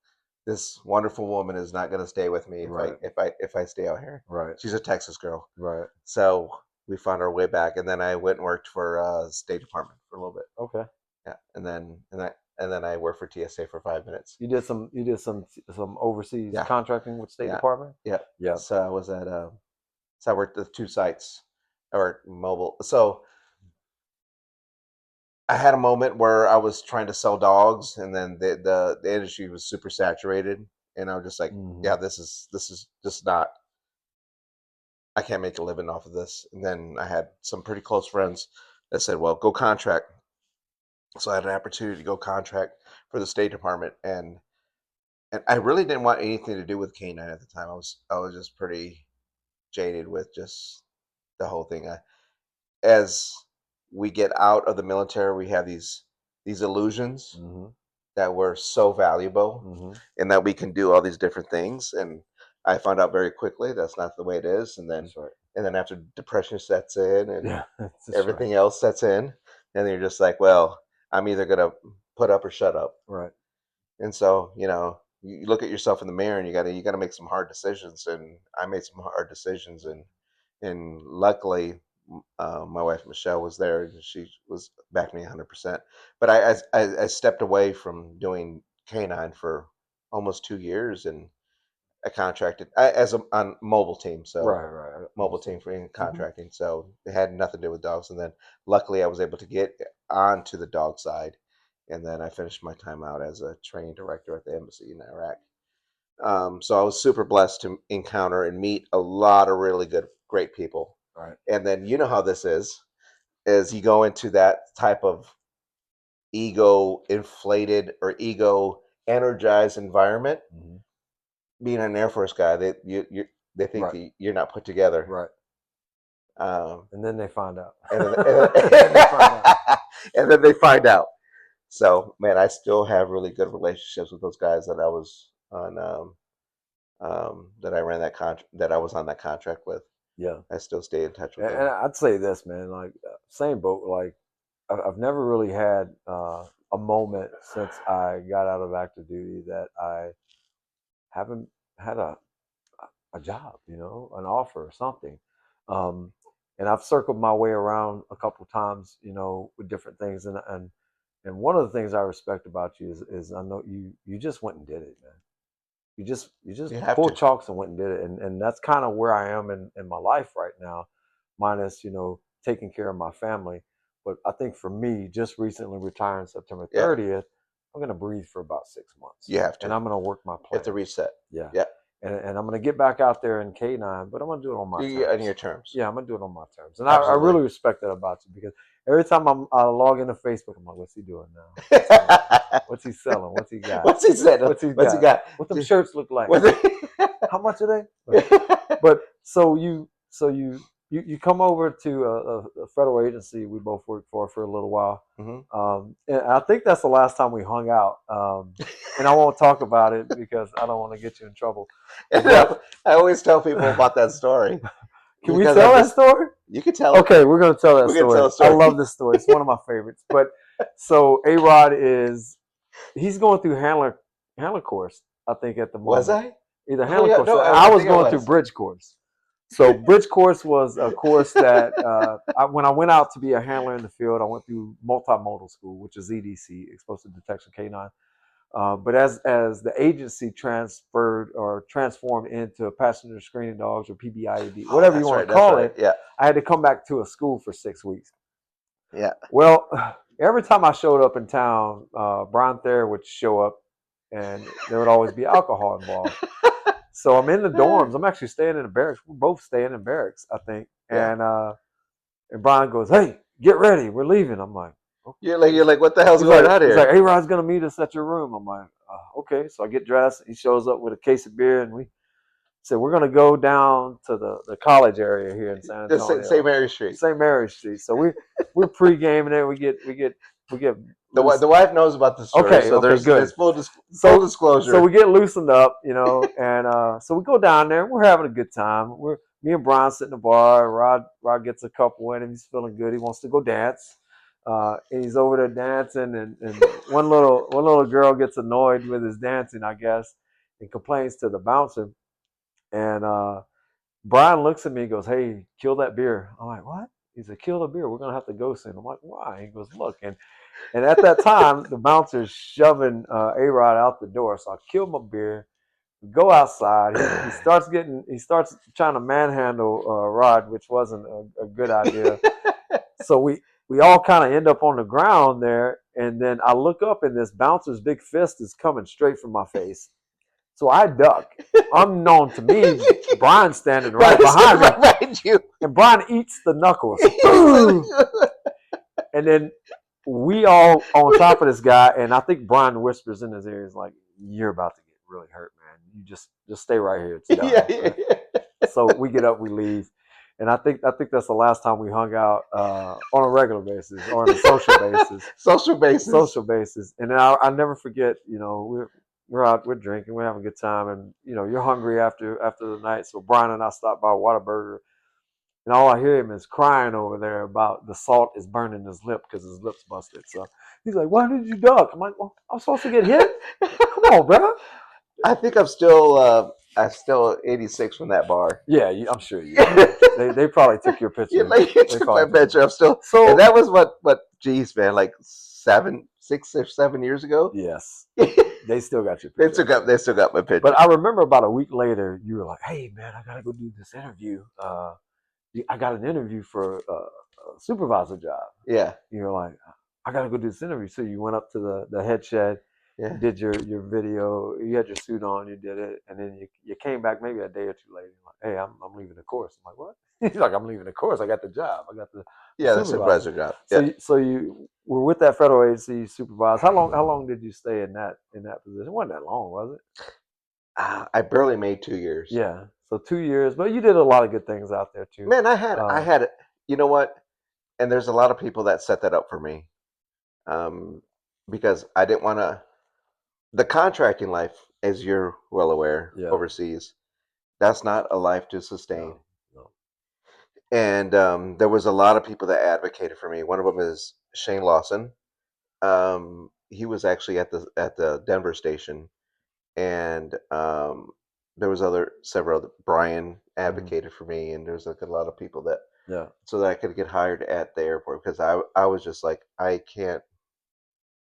[SPEAKER 2] this wonderful woman is not going to stay with me
[SPEAKER 1] Right.
[SPEAKER 2] if I stay out here.
[SPEAKER 1] Right.
[SPEAKER 2] She's a Texas girl.
[SPEAKER 1] Right.
[SPEAKER 2] So we found our way back, and then I went and worked for State Department for a little bit.
[SPEAKER 1] Okay.
[SPEAKER 2] Yeah, and then I worked for TSA for 5 minutes.
[SPEAKER 1] You did some overseas
[SPEAKER 2] Yeah,
[SPEAKER 1] contracting with State
[SPEAKER 2] yeah,
[SPEAKER 1] Department?
[SPEAKER 2] yeah.
[SPEAKER 1] Yeah.
[SPEAKER 2] So I was at so I worked at 2 sites. I worked mobile. So I had a moment where I was trying to sell dogs, and then the industry was super saturated, and I was just like, yeah, this is just not. I can't make a living off of this. And then I had some pretty close friends that said, well, go contract. So I had an opportunity to go contract for the State Department, and I really didn't want anything to do with K9 at the time. I was just pretty jaded with just the whole thing. As we get out of the military, we have these illusions that were so valuable, and that we can do all these different things. And I found out very quickly that's not the way it is. And then
[SPEAKER 1] Right.
[SPEAKER 2] after depression sets in and
[SPEAKER 1] Yeah. That's
[SPEAKER 2] everything else sets in, and then you're just like, well, I'm either gonna put up or shut up.
[SPEAKER 1] right.
[SPEAKER 2] And so, you look at yourself in the mirror, and you gotta make some hard decisions. And I made some hard decisions, and luckily, my wife Michelle was there, and she was backing me 100%. But I stepped away from doing canine for almost 2 years, and I contracted as a on mobile team, so
[SPEAKER 1] Right. Right.
[SPEAKER 2] mobile team for contracting. So it had nothing to do with dogs. And then luckily, I was able to get onto the dog side, and then I finished my time out as a training director at the embassy in Iraq. So I was super blessed to encounter and meet a lot of really great people.
[SPEAKER 1] Right.
[SPEAKER 2] And then you know how this is you go into that type of ego inflated or ego energized environment. Being an Air Force guy, they think
[SPEAKER 1] Right.
[SPEAKER 2] you're not put together.
[SPEAKER 1] Right. And then they find out.
[SPEAKER 2] And then they find out. So, man, I still have really good relationships with those guys that I was on that I ran that contract that I was on that contract with.
[SPEAKER 1] Yeah.
[SPEAKER 2] I still stay in touch with
[SPEAKER 1] And
[SPEAKER 2] them.
[SPEAKER 1] I'd say this, man, like same boat. Like I've never really had a moment since I got out of active duty that I haven't had a job, you know, an offer or something. Um, and I've circled my way around a couple of times, you know, with different things. And one of the things I respect about you is I know you just went and did it, man. You just
[SPEAKER 2] You have
[SPEAKER 1] pulled
[SPEAKER 2] to.
[SPEAKER 1] chalks and went and did it. And that's kind of where I am in my life right now, minus, you know, taking care of my family. But I think for me, just recently retiring September
[SPEAKER 2] Yeah,
[SPEAKER 1] 30th, I'm gonna breathe for about 6 months.
[SPEAKER 2] you have
[SPEAKER 1] And
[SPEAKER 2] to.
[SPEAKER 1] I'm gonna work my
[SPEAKER 2] You have to
[SPEAKER 1] plan.
[SPEAKER 2] reset.
[SPEAKER 1] Yeah.
[SPEAKER 2] Yeah,
[SPEAKER 1] And I'm gonna get back out there in K9, but I'm gonna do it on my
[SPEAKER 2] on
[SPEAKER 1] terms.
[SPEAKER 2] your terms.
[SPEAKER 1] Yeah, I'm gonna do it on my terms. And I
[SPEAKER 2] Absolutely.
[SPEAKER 1] really respect that about you because every time I log into Facebook, I'm like, what's he doing now? What's he selling? What's he got?
[SPEAKER 2] What's he said?
[SPEAKER 1] What's he
[SPEAKER 2] What's he
[SPEAKER 1] got?
[SPEAKER 2] got?
[SPEAKER 1] What them shirts look like?
[SPEAKER 2] What's
[SPEAKER 1] How much are they? But so you come over to a federal agency we both worked for a little while, and I think that's the last time we hung out. And I won't talk about it because I don't want to get you in trouble. But
[SPEAKER 2] I always tell people about that story
[SPEAKER 1] can we
[SPEAKER 2] because
[SPEAKER 1] tell that story?
[SPEAKER 2] you can tell it.
[SPEAKER 1] Okay, we're gonna tell that
[SPEAKER 2] We're gonna
[SPEAKER 1] story.
[SPEAKER 2] tell a story.
[SPEAKER 1] I love this story. It's one of my favorites. But so AROD he's going through handler course, I think at the
[SPEAKER 2] Was
[SPEAKER 1] moment.
[SPEAKER 2] I?
[SPEAKER 1] Either
[SPEAKER 2] Oh
[SPEAKER 1] handler
[SPEAKER 2] yeah,
[SPEAKER 1] course.
[SPEAKER 2] no,
[SPEAKER 1] I
[SPEAKER 2] I
[SPEAKER 1] was
[SPEAKER 2] think I
[SPEAKER 1] going through
[SPEAKER 2] was.
[SPEAKER 1] bridge course. So bridge course was a course that when I went out to be a handler in the field, I went through multimodal school, which is EDC, Explosive Detection K9. But as the agency transferred or transformed into passenger screening dogs or PBIED,
[SPEAKER 2] Oh,
[SPEAKER 1] whatever you
[SPEAKER 2] that's
[SPEAKER 1] want
[SPEAKER 2] right.
[SPEAKER 1] to
[SPEAKER 2] That's
[SPEAKER 1] call
[SPEAKER 2] right.
[SPEAKER 1] it,
[SPEAKER 2] Yeah,
[SPEAKER 1] I had to come back to a school for 6 weeks.
[SPEAKER 2] yeah.
[SPEAKER 1] Well, every time I showed up in town, Brian Thayer would show up, and there would always be alcohol involved. So I'm in the dorms. I'm actually staying in the barracks. We're both staying in barracks, I think.
[SPEAKER 2] Yeah.
[SPEAKER 1] And Brian goes, "Hey, get ready. We're leaving." I'm like, "Okay."
[SPEAKER 2] You're like, what the hell's
[SPEAKER 1] He's
[SPEAKER 2] going
[SPEAKER 1] like,
[SPEAKER 2] on
[SPEAKER 1] he's like,
[SPEAKER 2] here?
[SPEAKER 1] "Hey, Rod's gonna meet us at your room." I'm like, "Okay." So I get dressed. He shows up with a case of beer, and we said we're gonna go down to the college area here in San
[SPEAKER 2] The St.
[SPEAKER 1] Antonio,
[SPEAKER 2] Mary Street.
[SPEAKER 1] St. Mary's Street. So we're pre-gaming it. We get loose.
[SPEAKER 2] The wife knows about the story,
[SPEAKER 1] Okay,
[SPEAKER 2] so
[SPEAKER 1] okay, good.
[SPEAKER 2] there's full
[SPEAKER 1] So
[SPEAKER 2] disclosure.
[SPEAKER 1] we get loosened up, you know, and so we go down there. We're having a good time. Me and Brian sit in the bar. Rod gets a couple in him. He's feeling good. He wants to go dance. And he's over there dancing, and one little girl gets annoyed with his dancing, I guess, and complains to the bouncer. And Brian looks at me and goes, "Hey, kill that beer." I'm like, "What?" He said, "Kill the beer. We're gonna have to go soon." I'm like, "Why?" He goes, "Look." And at that time, the bouncer's shoving A-Rod out the door. So I kill my beer, go outside. He starts trying to manhandle Rod, which wasn't a good idea. So we all kind of end up on the ground there. And then I look up, and this bouncer's big fist is coming straight from my face. So I duck. Unknown to me, Brian's standing right behind me.
[SPEAKER 2] Right behind you.
[SPEAKER 1] And Brian eats the knuckles. And then we all on top of this guy, and I think Brian whispers in his ear, he's like, "You're about to get really hurt, man. You just stay right here. It's done."
[SPEAKER 2] Yeah.
[SPEAKER 1] So we get up, we leave, and I think that's the last time we hung out on a regular basis or on a social basis.
[SPEAKER 2] Social basis.
[SPEAKER 1] And then I never forget. You know, we're out, we're drinking, we're having a good time, and you know, you're hungry after the night. So Brian and I stopped by Whataburger. And all I hear him is crying over there about the salt is burning his lip because his lip's busted. So he's like, "Why did you duck?" I'm like, "Well, I'm supposed to get hit. Come on, bro."
[SPEAKER 2] I think I'm still 86 from that bar.
[SPEAKER 1] Yeah, I'm sure you are. They probably took your
[SPEAKER 2] You
[SPEAKER 1] picture.
[SPEAKER 2] like
[SPEAKER 1] They
[SPEAKER 2] took my
[SPEAKER 1] probably
[SPEAKER 2] picture. I'm still,
[SPEAKER 1] So
[SPEAKER 2] and that was what? Geez, man, like 6 or 7 years ago.
[SPEAKER 1] yes,
[SPEAKER 2] they
[SPEAKER 1] they still got your picture.
[SPEAKER 2] still got my picture.
[SPEAKER 1] But I remember about a week later, you were like, "Hey, man, I gotta go do this interview. I got an interview for a supervisor job."
[SPEAKER 2] Yeah,
[SPEAKER 1] You're like, "I gotta go do this interview." So you went up to the head shed,
[SPEAKER 2] yeah.
[SPEAKER 1] did your video, you had your suit on, you did it, and then you came back maybe a day or two later. You're like, "Hey, I'm leaving the course." I'm like, "What?" He's like, "I'm leaving the course. I got the job. I got the
[SPEAKER 2] Yeah, the
[SPEAKER 1] supervisor."
[SPEAKER 2] supervisor job.
[SPEAKER 1] So
[SPEAKER 2] Yeah,
[SPEAKER 1] you were with that federal agency, you supervised. How long did you stay in that position? It wasn't that long, was it?
[SPEAKER 2] I barely made 2 years.
[SPEAKER 1] Yeah. So 2 years, but you did a lot of good things out there too.
[SPEAKER 2] Man, I had, you know what? And there's a lot of people that set that up for me, because I didn't want to. The contracting life as you're well aware,
[SPEAKER 1] Yeah.
[SPEAKER 2] overseas, that's not a life to sustain.
[SPEAKER 1] No. No.
[SPEAKER 2] And there was a lot of people that advocated for me. One of them is Shane Lawson. He was actually at the Denver station, and there was several other. Brian advocated for me, and there's like a lot of people that
[SPEAKER 1] Yeah.
[SPEAKER 2] so that I could get hired at the airport because I was just like I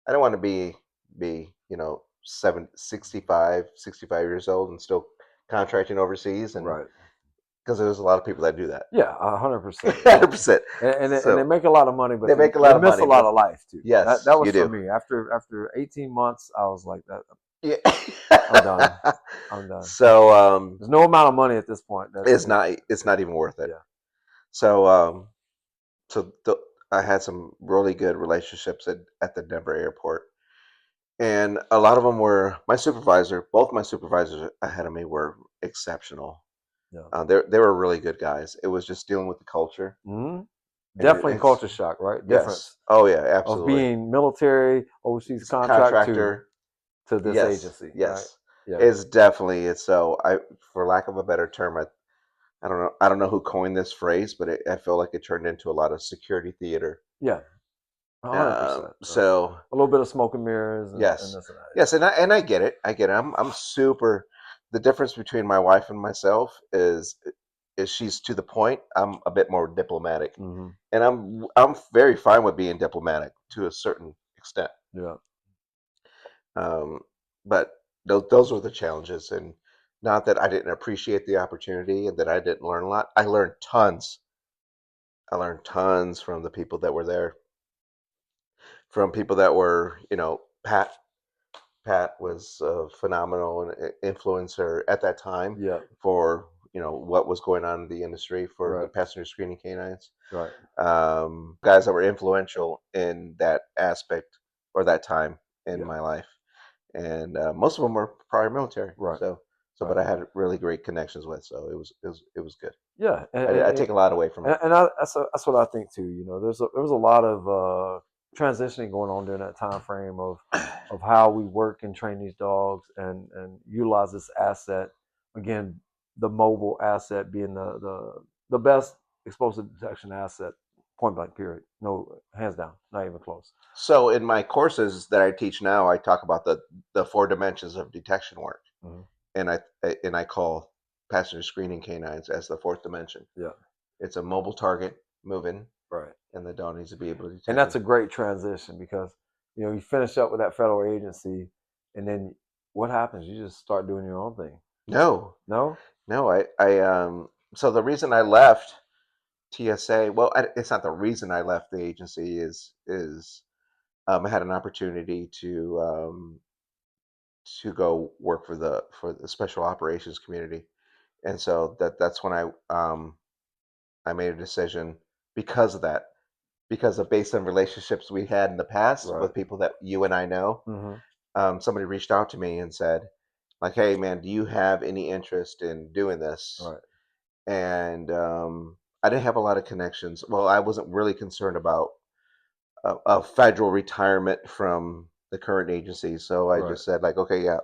[SPEAKER 2] don't want to be 65 years old and still contracting overseas and
[SPEAKER 1] Right.
[SPEAKER 2] because there's a lot of people that do that.
[SPEAKER 1] Yeah. 100%. Yeah.
[SPEAKER 2] 100%.
[SPEAKER 1] And they
[SPEAKER 2] So
[SPEAKER 1] make a lot of money, but
[SPEAKER 2] they make a
[SPEAKER 1] they
[SPEAKER 2] lot of
[SPEAKER 1] miss a
[SPEAKER 2] money,
[SPEAKER 1] lot
[SPEAKER 2] but
[SPEAKER 1] of life too.
[SPEAKER 2] yes,
[SPEAKER 1] That was
[SPEAKER 2] you
[SPEAKER 1] for
[SPEAKER 2] do.
[SPEAKER 1] me. After 18 months, I was like that.
[SPEAKER 2] Yeah.
[SPEAKER 1] I'm done. I'm done.
[SPEAKER 2] So
[SPEAKER 1] There's no amount of money at this point.
[SPEAKER 2] it's not even worth it.
[SPEAKER 1] Yeah.
[SPEAKER 2] So so the, I had some really good relationships at the Denver airport, and a lot of them were my supervisor. Both my supervisors ahead of me were exceptional.
[SPEAKER 1] Yeah.
[SPEAKER 2] They were really good guys. It was just dealing with the culture,
[SPEAKER 1] Hmm.
[SPEAKER 2] and
[SPEAKER 1] Definitely
[SPEAKER 2] it's
[SPEAKER 1] culture shock, right?
[SPEAKER 2] yes,
[SPEAKER 1] Difference
[SPEAKER 2] oh yeah,
[SPEAKER 1] of
[SPEAKER 2] absolutely.
[SPEAKER 1] being military, overseas
[SPEAKER 2] It's a
[SPEAKER 1] contract
[SPEAKER 2] contractor,
[SPEAKER 1] to this
[SPEAKER 2] yes,
[SPEAKER 1] agency, right?
[SPEAKER 2] yes.
[SPEAKER 1] Yeah.
[SPEAKER 2] It's definitely it's so I for lack of a better term, I don't know who coined this phrase, but I feel like it turned into a lot of security theater.
[SPEAKER 1] Yeah. 100%. Right.
[SPEAKER 2] So
[SPEAKER 1] A little bit of smoke and mirrors and
[SPEAKER 2] yes,
[SPEAKER 1] this and that.
[SPEAKER 2] yes, and I get it. I get it. I'm super. The difference between my wife and myself is she's to the point. I'm a bit more diplomatic,
[SPEAKER 1] Yeah. Hmm.
[SPEAKER 2] and I'm very fine with being diplomatic to a certain extent.
[SPEAKER 1] Yeah.
[SPEAKER 2] Um, but those were the challenges, and not that I didn't appreciate the opportunity and that I didn't learn a lot. I learned tons. I learned tons from the people that were there, from people that were, Pat. Pat was a phenomenal influencer at that time
[SPEAKER 1] Yeah.
[SPEAKER 2] for what was going on in the industry for the
[SPEAKER 1] Right.
[SPEAKER 2] passenger screening canines.
[SPEAKER 1] Right.
[SPEAKER 2] Guys that were influential in that aspect or that time in
[SPEAKER 1] Yeah.
[SPEAKER 2] my life, and most of them were prior military.
[SPEAKER 1] Right.
[SPEAKER 2] But
[SPEAKER 1] Right.
[SPEAKER 2] I had really great connections with, so it was good.
[SPEAKER 1] Yeah.
[SPEAKER 2] I take a lot away from it.
[SPEAKER 1] That's what I think too. There was a lot of transitioning going on during that time frame of how we work and train these dogs and utilize this asset. Again, the mobile asset being the best explosive detection asset, point blank. Period. No, hands down, not even close.
[SPEAKER 2] So in my courses that I teach now, I talk about the four dimensions of detection work,
[SPEAKER 1] Hmm.
[SPEAKER 2] and I call passenger screening canines as the fourth dimension.
[SPEAKER 1] Yeah.
[SPEAKER 2] It's a mobile target moving,
[SPEAKER 1] Right.
[SPEAKER 2] and the dog needs to be able to
[SPEAKER 1] And
[SPEAKER 2] detect
[SPEAKER 1] that's
[SPEAKER 2] it.
[SPEAKER 1] a great transition because you finish up with that federal agency, and then what happens? You just start doing your own thing.
[SPEAKER 2] No,
[SPEAKER 1] No.
[SPEAKER 2] no, so the reason I left TSA, well, it's not the reason I left the agency is I had an opportunity to go work for the special operations community, and so that's when I made a decision because of that, because of based on relationships we had in the past
[SPEAKER 1] Right.
[SPEAKER 2] with people that you and I know.
[SPEAKER 1] Hmm.
[SPEAKER 2] Somebody reached out to me and said, like, "Hey, man, do you have any interest in doing this?"
[SPEAKER 1] Right.
[SPEAKER 2] And I didn't have a lot of connections. Well, I wasn't really concerned about a federal retirement from the current agency. So I
[SPEAKER 1] Right.
[SPEAKER 2] just said like, okay, yeah,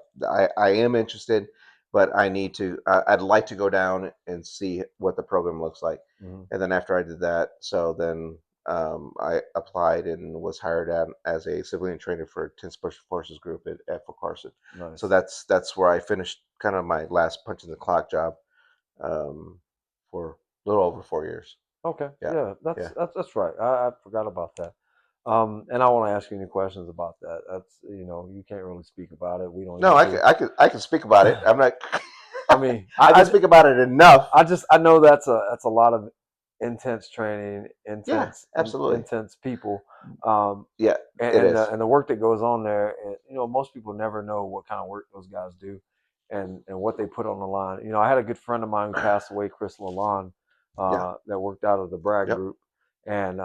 [SPEAKER 2] I am interested, but I'd like to go down and see what the program looks like.
[SPEAKER 1] Hmm.
[SPEAKER 2] And then after I did that, so then I applied and was hired at, as a civilian trainer for 10 Special Forces Group at Fort Carson. So
[SPEAKER 1] Nice.
[SPEAKER 2] that's where I finished kind of my last punch in the clock job um, for a little over 4 years.
[SPEAKER 1] Okay.
[SPEAKER 2] Yeah,
[SPEAKER 1] Yeah.
[SPEAKER 2] yeah.
[SPEAKER 1] That's right. I forgot about that. And I want to ask you any questions about that. That's you can't really speak about it. We don't
[SPEAKER 2] No,
[SPEAKER 1] need to.
[SPEAKER 2] I can speak about it. I'm not.
[SPEAKER 1] I mean,
[SPEAKER 2] I can speak about it enough.
[SPEAKER 1] I know that's a lot of intense training,
[SPEAKER 2] Yeah, absolutely.
[SPEAKER 1] intense people, um,
[SPEAKER 2] Yeah, it is.
[SPEAKER 1] and the work that goes on there. And most people never know what kind of work those guys do, and what they put on the line. I had a good friend of mine who passed away, Chris Lalonde,
[SPEAKER 2] Yeah.
[SPEAKER 1] that worked out of the Bragg
[SPEAKER 2] Yep.
[SPEAKER 1] group, and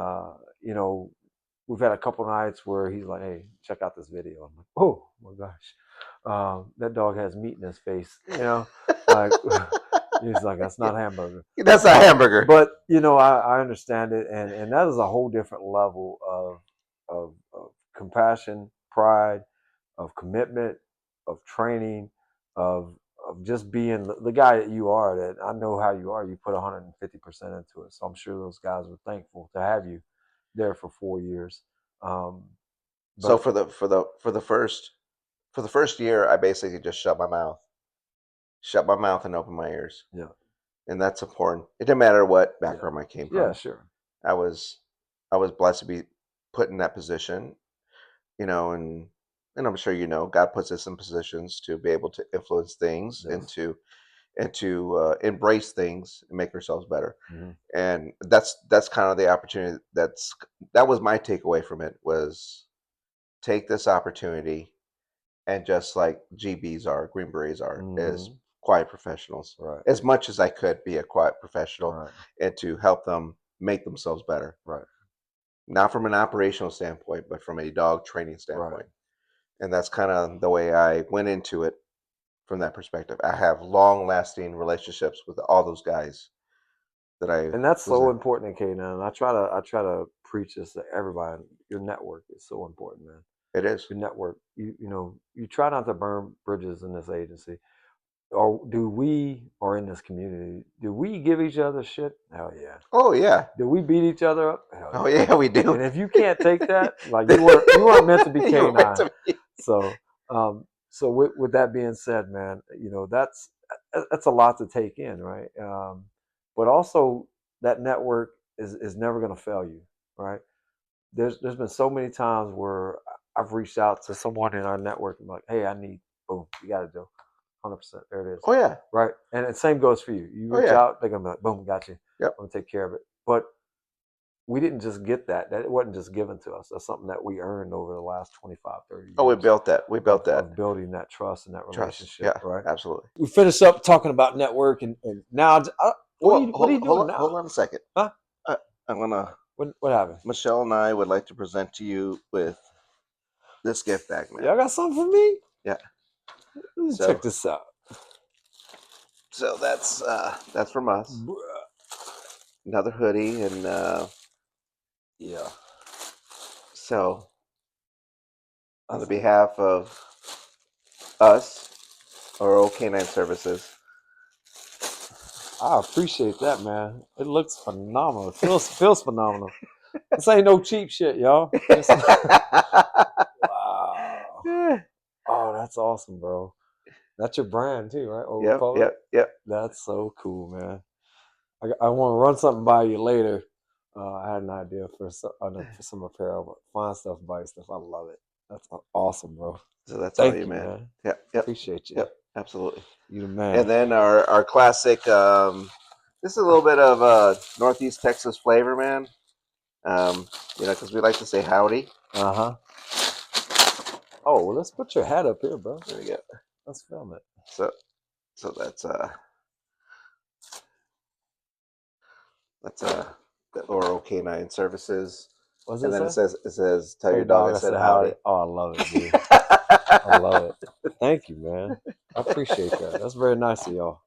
[SPEAKER 1] we've had a couple nights where he's like, "Hey, check out this video." I'm like, "Oh my gosh, that dog has meat in his face," like. He's like, that's not hamburger.
[SPEAKER 2] That's a hamburger.
[SPEAKER 1] But I understand it, and that is a whole different level of compassion, pride, of commitment, of training. of just being the guy that you are. That I know how you are. You put 150% into it, so I'm sure those guys were thankful to have you there for 4 years. Um,
[SPEAKER 2] So
[SPEAKER 1] but
[SPEAKER 2] for the first year, I basically just shut my mouth and open my ears,
[SPEAKER 1] yeah,
[SPEAKER 2] and that's important. It didn't matter what
[SPEAKER 1] yeah,
[SPEAKER 2] background I came
[SPEAKER 1] yeah,
[SPEAKER 2] from.
[SPEAKER 1] sure.
[SPEAKER 2] I was I was blessed to be put in that position, and I'm sure God puts us in positions to be able to influence things and
[SPEAKER 1] Yes.
[SPEAKER 2] to embrace things and make ourselves better.
[SPEAKER 1] Hmm.
[SPEAKER 2] And that's kind of the opportunity. That was my takeaway from it, was take this opportunity, and just like GBs are, Green Berets are, as
[SPEAKER 1] Hmm.
[SPEAKER 2] quiet professionals,
[SPEAKER 1] Right.
[SPEAKER 2] as much as I could be a quiet professional,
[SPEAKER 1] Right.
[SPEAKER 2] and to help them make themselves better,
[SPEAKER 1] Right.
[SPEAKER 2] not from an operational standpoint, but from a dog training
[SPEAKER 1] Right.
[SPEAKER 2] standpoint. And that's kind of the way I went into it from that perspective. I have long lasting relationships with all those guys that I
[SPEAKER 1] And that's
[SPEAKER 2] was
[SPEAKER 1] so
[SPEAKER 2] in.
[SPEAKER 1] important in K9. I try to preach this to everybody. Your network is so important, man.
[SPEAKER 2] It is.
[SPEAKER 1] Your network. You try not to burn bridges in this agency. Or do we, or in this community, do we give each other shit? Hell yeah.
[SPEAKER 2] Oh yeah.
[SPEAKER 1] Do we beat each other up? Hell
[SPEAKER 2] Oh
[SPEAKER 1] yeah.
[SPEAKER 2] yeah, we do.
[SPEAKER 1] And if you can't take that, like you weren't meant to be
[SPEAKER 2] You were meant
[SPEAKER 1] K9.
[SPEAKER 2] to be.
[SPEAKER 1] So with that being said, man, that's a lot to take in, right? But also that network is never going to fail you, right? There's been so many times where I've reached out to someone in our network and like, hey, I need, boom, you got to do 100%. There it is,
[SPEAKER 2] Oh yeah.
[SPEAKER 1] right? And the same goes for you. You
[SPEAKER 2] Oh
[SPEAKER 1] reach
[SPEAKER 2] yeah.
[SPEAKER 1] out, they're gonna be like, boom, got you.
[SPEAKER 2] Yep.
[SPEAKER 1] I'm gonna take care of it. But we didn't just get that. That it wasn't just given to us. That's something that we earned over the last 25, 30
[SPEAKER 2] Oh, we
[SPEAKER 1] years
[SPEAKER 2] built that. We built that
[SPEAKER 1] of building that trust and that
[SPEAKER 2] trust.
[SPEAKER 1] relationship,
[SPEAKER 2] Yeah,
[SPEAKER 1] right?
[SPEAKER 2] absolutely.
[SPEAKER 1] We finished up talking about network, and now,
[SPEAKER 2] Well,
[SPEAKER 1] what are you
[SPEAKER 2] hold
[SPEAKER 1] doing
[SPEAKER 2] on,
[SPEAKER 1] now?
[SPEAKER 2] hold on a second.
[SPEAKER 1] Huh?
[SPEAKER 2] I, I'm gonna.
[SPEAKER 1] What happened?
[SPEAKER 2] Michelle and I would like to present to you with this gift bag, man.
[SPEAKER 1] Y'all got something for me?
[SPEAKER 2] Yeah.
[SPEAKER 1] Let me
[SPEAKER 2] So
[SPEAKER 1] check this out.
[SPEAKER 2] so that's from us. Another hoodie, and
[SPEAKER 1] Yeah.
[SPEAKER 2] so on the behalf of us, or OK9 Services.
[SPEAKER 1] I appreciate that, man. It looks phenomenal. It feels phenomenal. This ain't no cheap shit, y'all. Wow. Oh, that's awesome, bro. That's your brand too, right? Old
[SPEAKER 2] Yep,
[SPEAKER 1] Republic.
[SPEAKER 2] yep, yep.
[SPEAKER 1] That's so cool, man. I want to run something by you later. I had an idea for some apparel, but fine stuff, bike stuff. I love it. That's awesome, bro.
[SPEAKER 2] So that's all
[SPEAKER 1] Thank
[SPEAKER 2] you,
[SPEAKER 1] you,
[SPEAKER 2] man.
[SPEAKER 1] man.
[SPEAKER 2] Yep, yep,
[SPEAKER 1] Appreciate you.
[SPEAKER 2] yep. Absolutely.
[SPEAKER 1] You the man.
[SPEAKER 2] And then our classic. This is a little bit of Northeast Texas flavor, man. Because we like to say howdy.
[SPEAKER 1] Uh-huh. Oh, well, let's put your hat up here, bro.
[SPEAKER 2] There we go.
[SPEAKER 1] Let's film it.
[SPEAKER 2] So that's the Oro Canine Services.
[SPEAKER 1] What's
[SPEAKER 2] And
[SPEAKER 1] it
[SPEAKER 2] then
[SPEAKER 1] say?
[SPEAKER 2] it says tell
[SPEAKER 1] Hey,
[SPEAKER 2] your dog
[SPEAKER 1] dog,
[SPEAKER 2] I
[SPEAKER 1] I
[SPEAKER 2] said
[SPEAKER 1] said
[SPEAKER 2] howdy.
[SPEAKER 1] howdy. Oh, I love it, dude. I love it. Thank you, man. I appreciate that. That's very nice of y'all.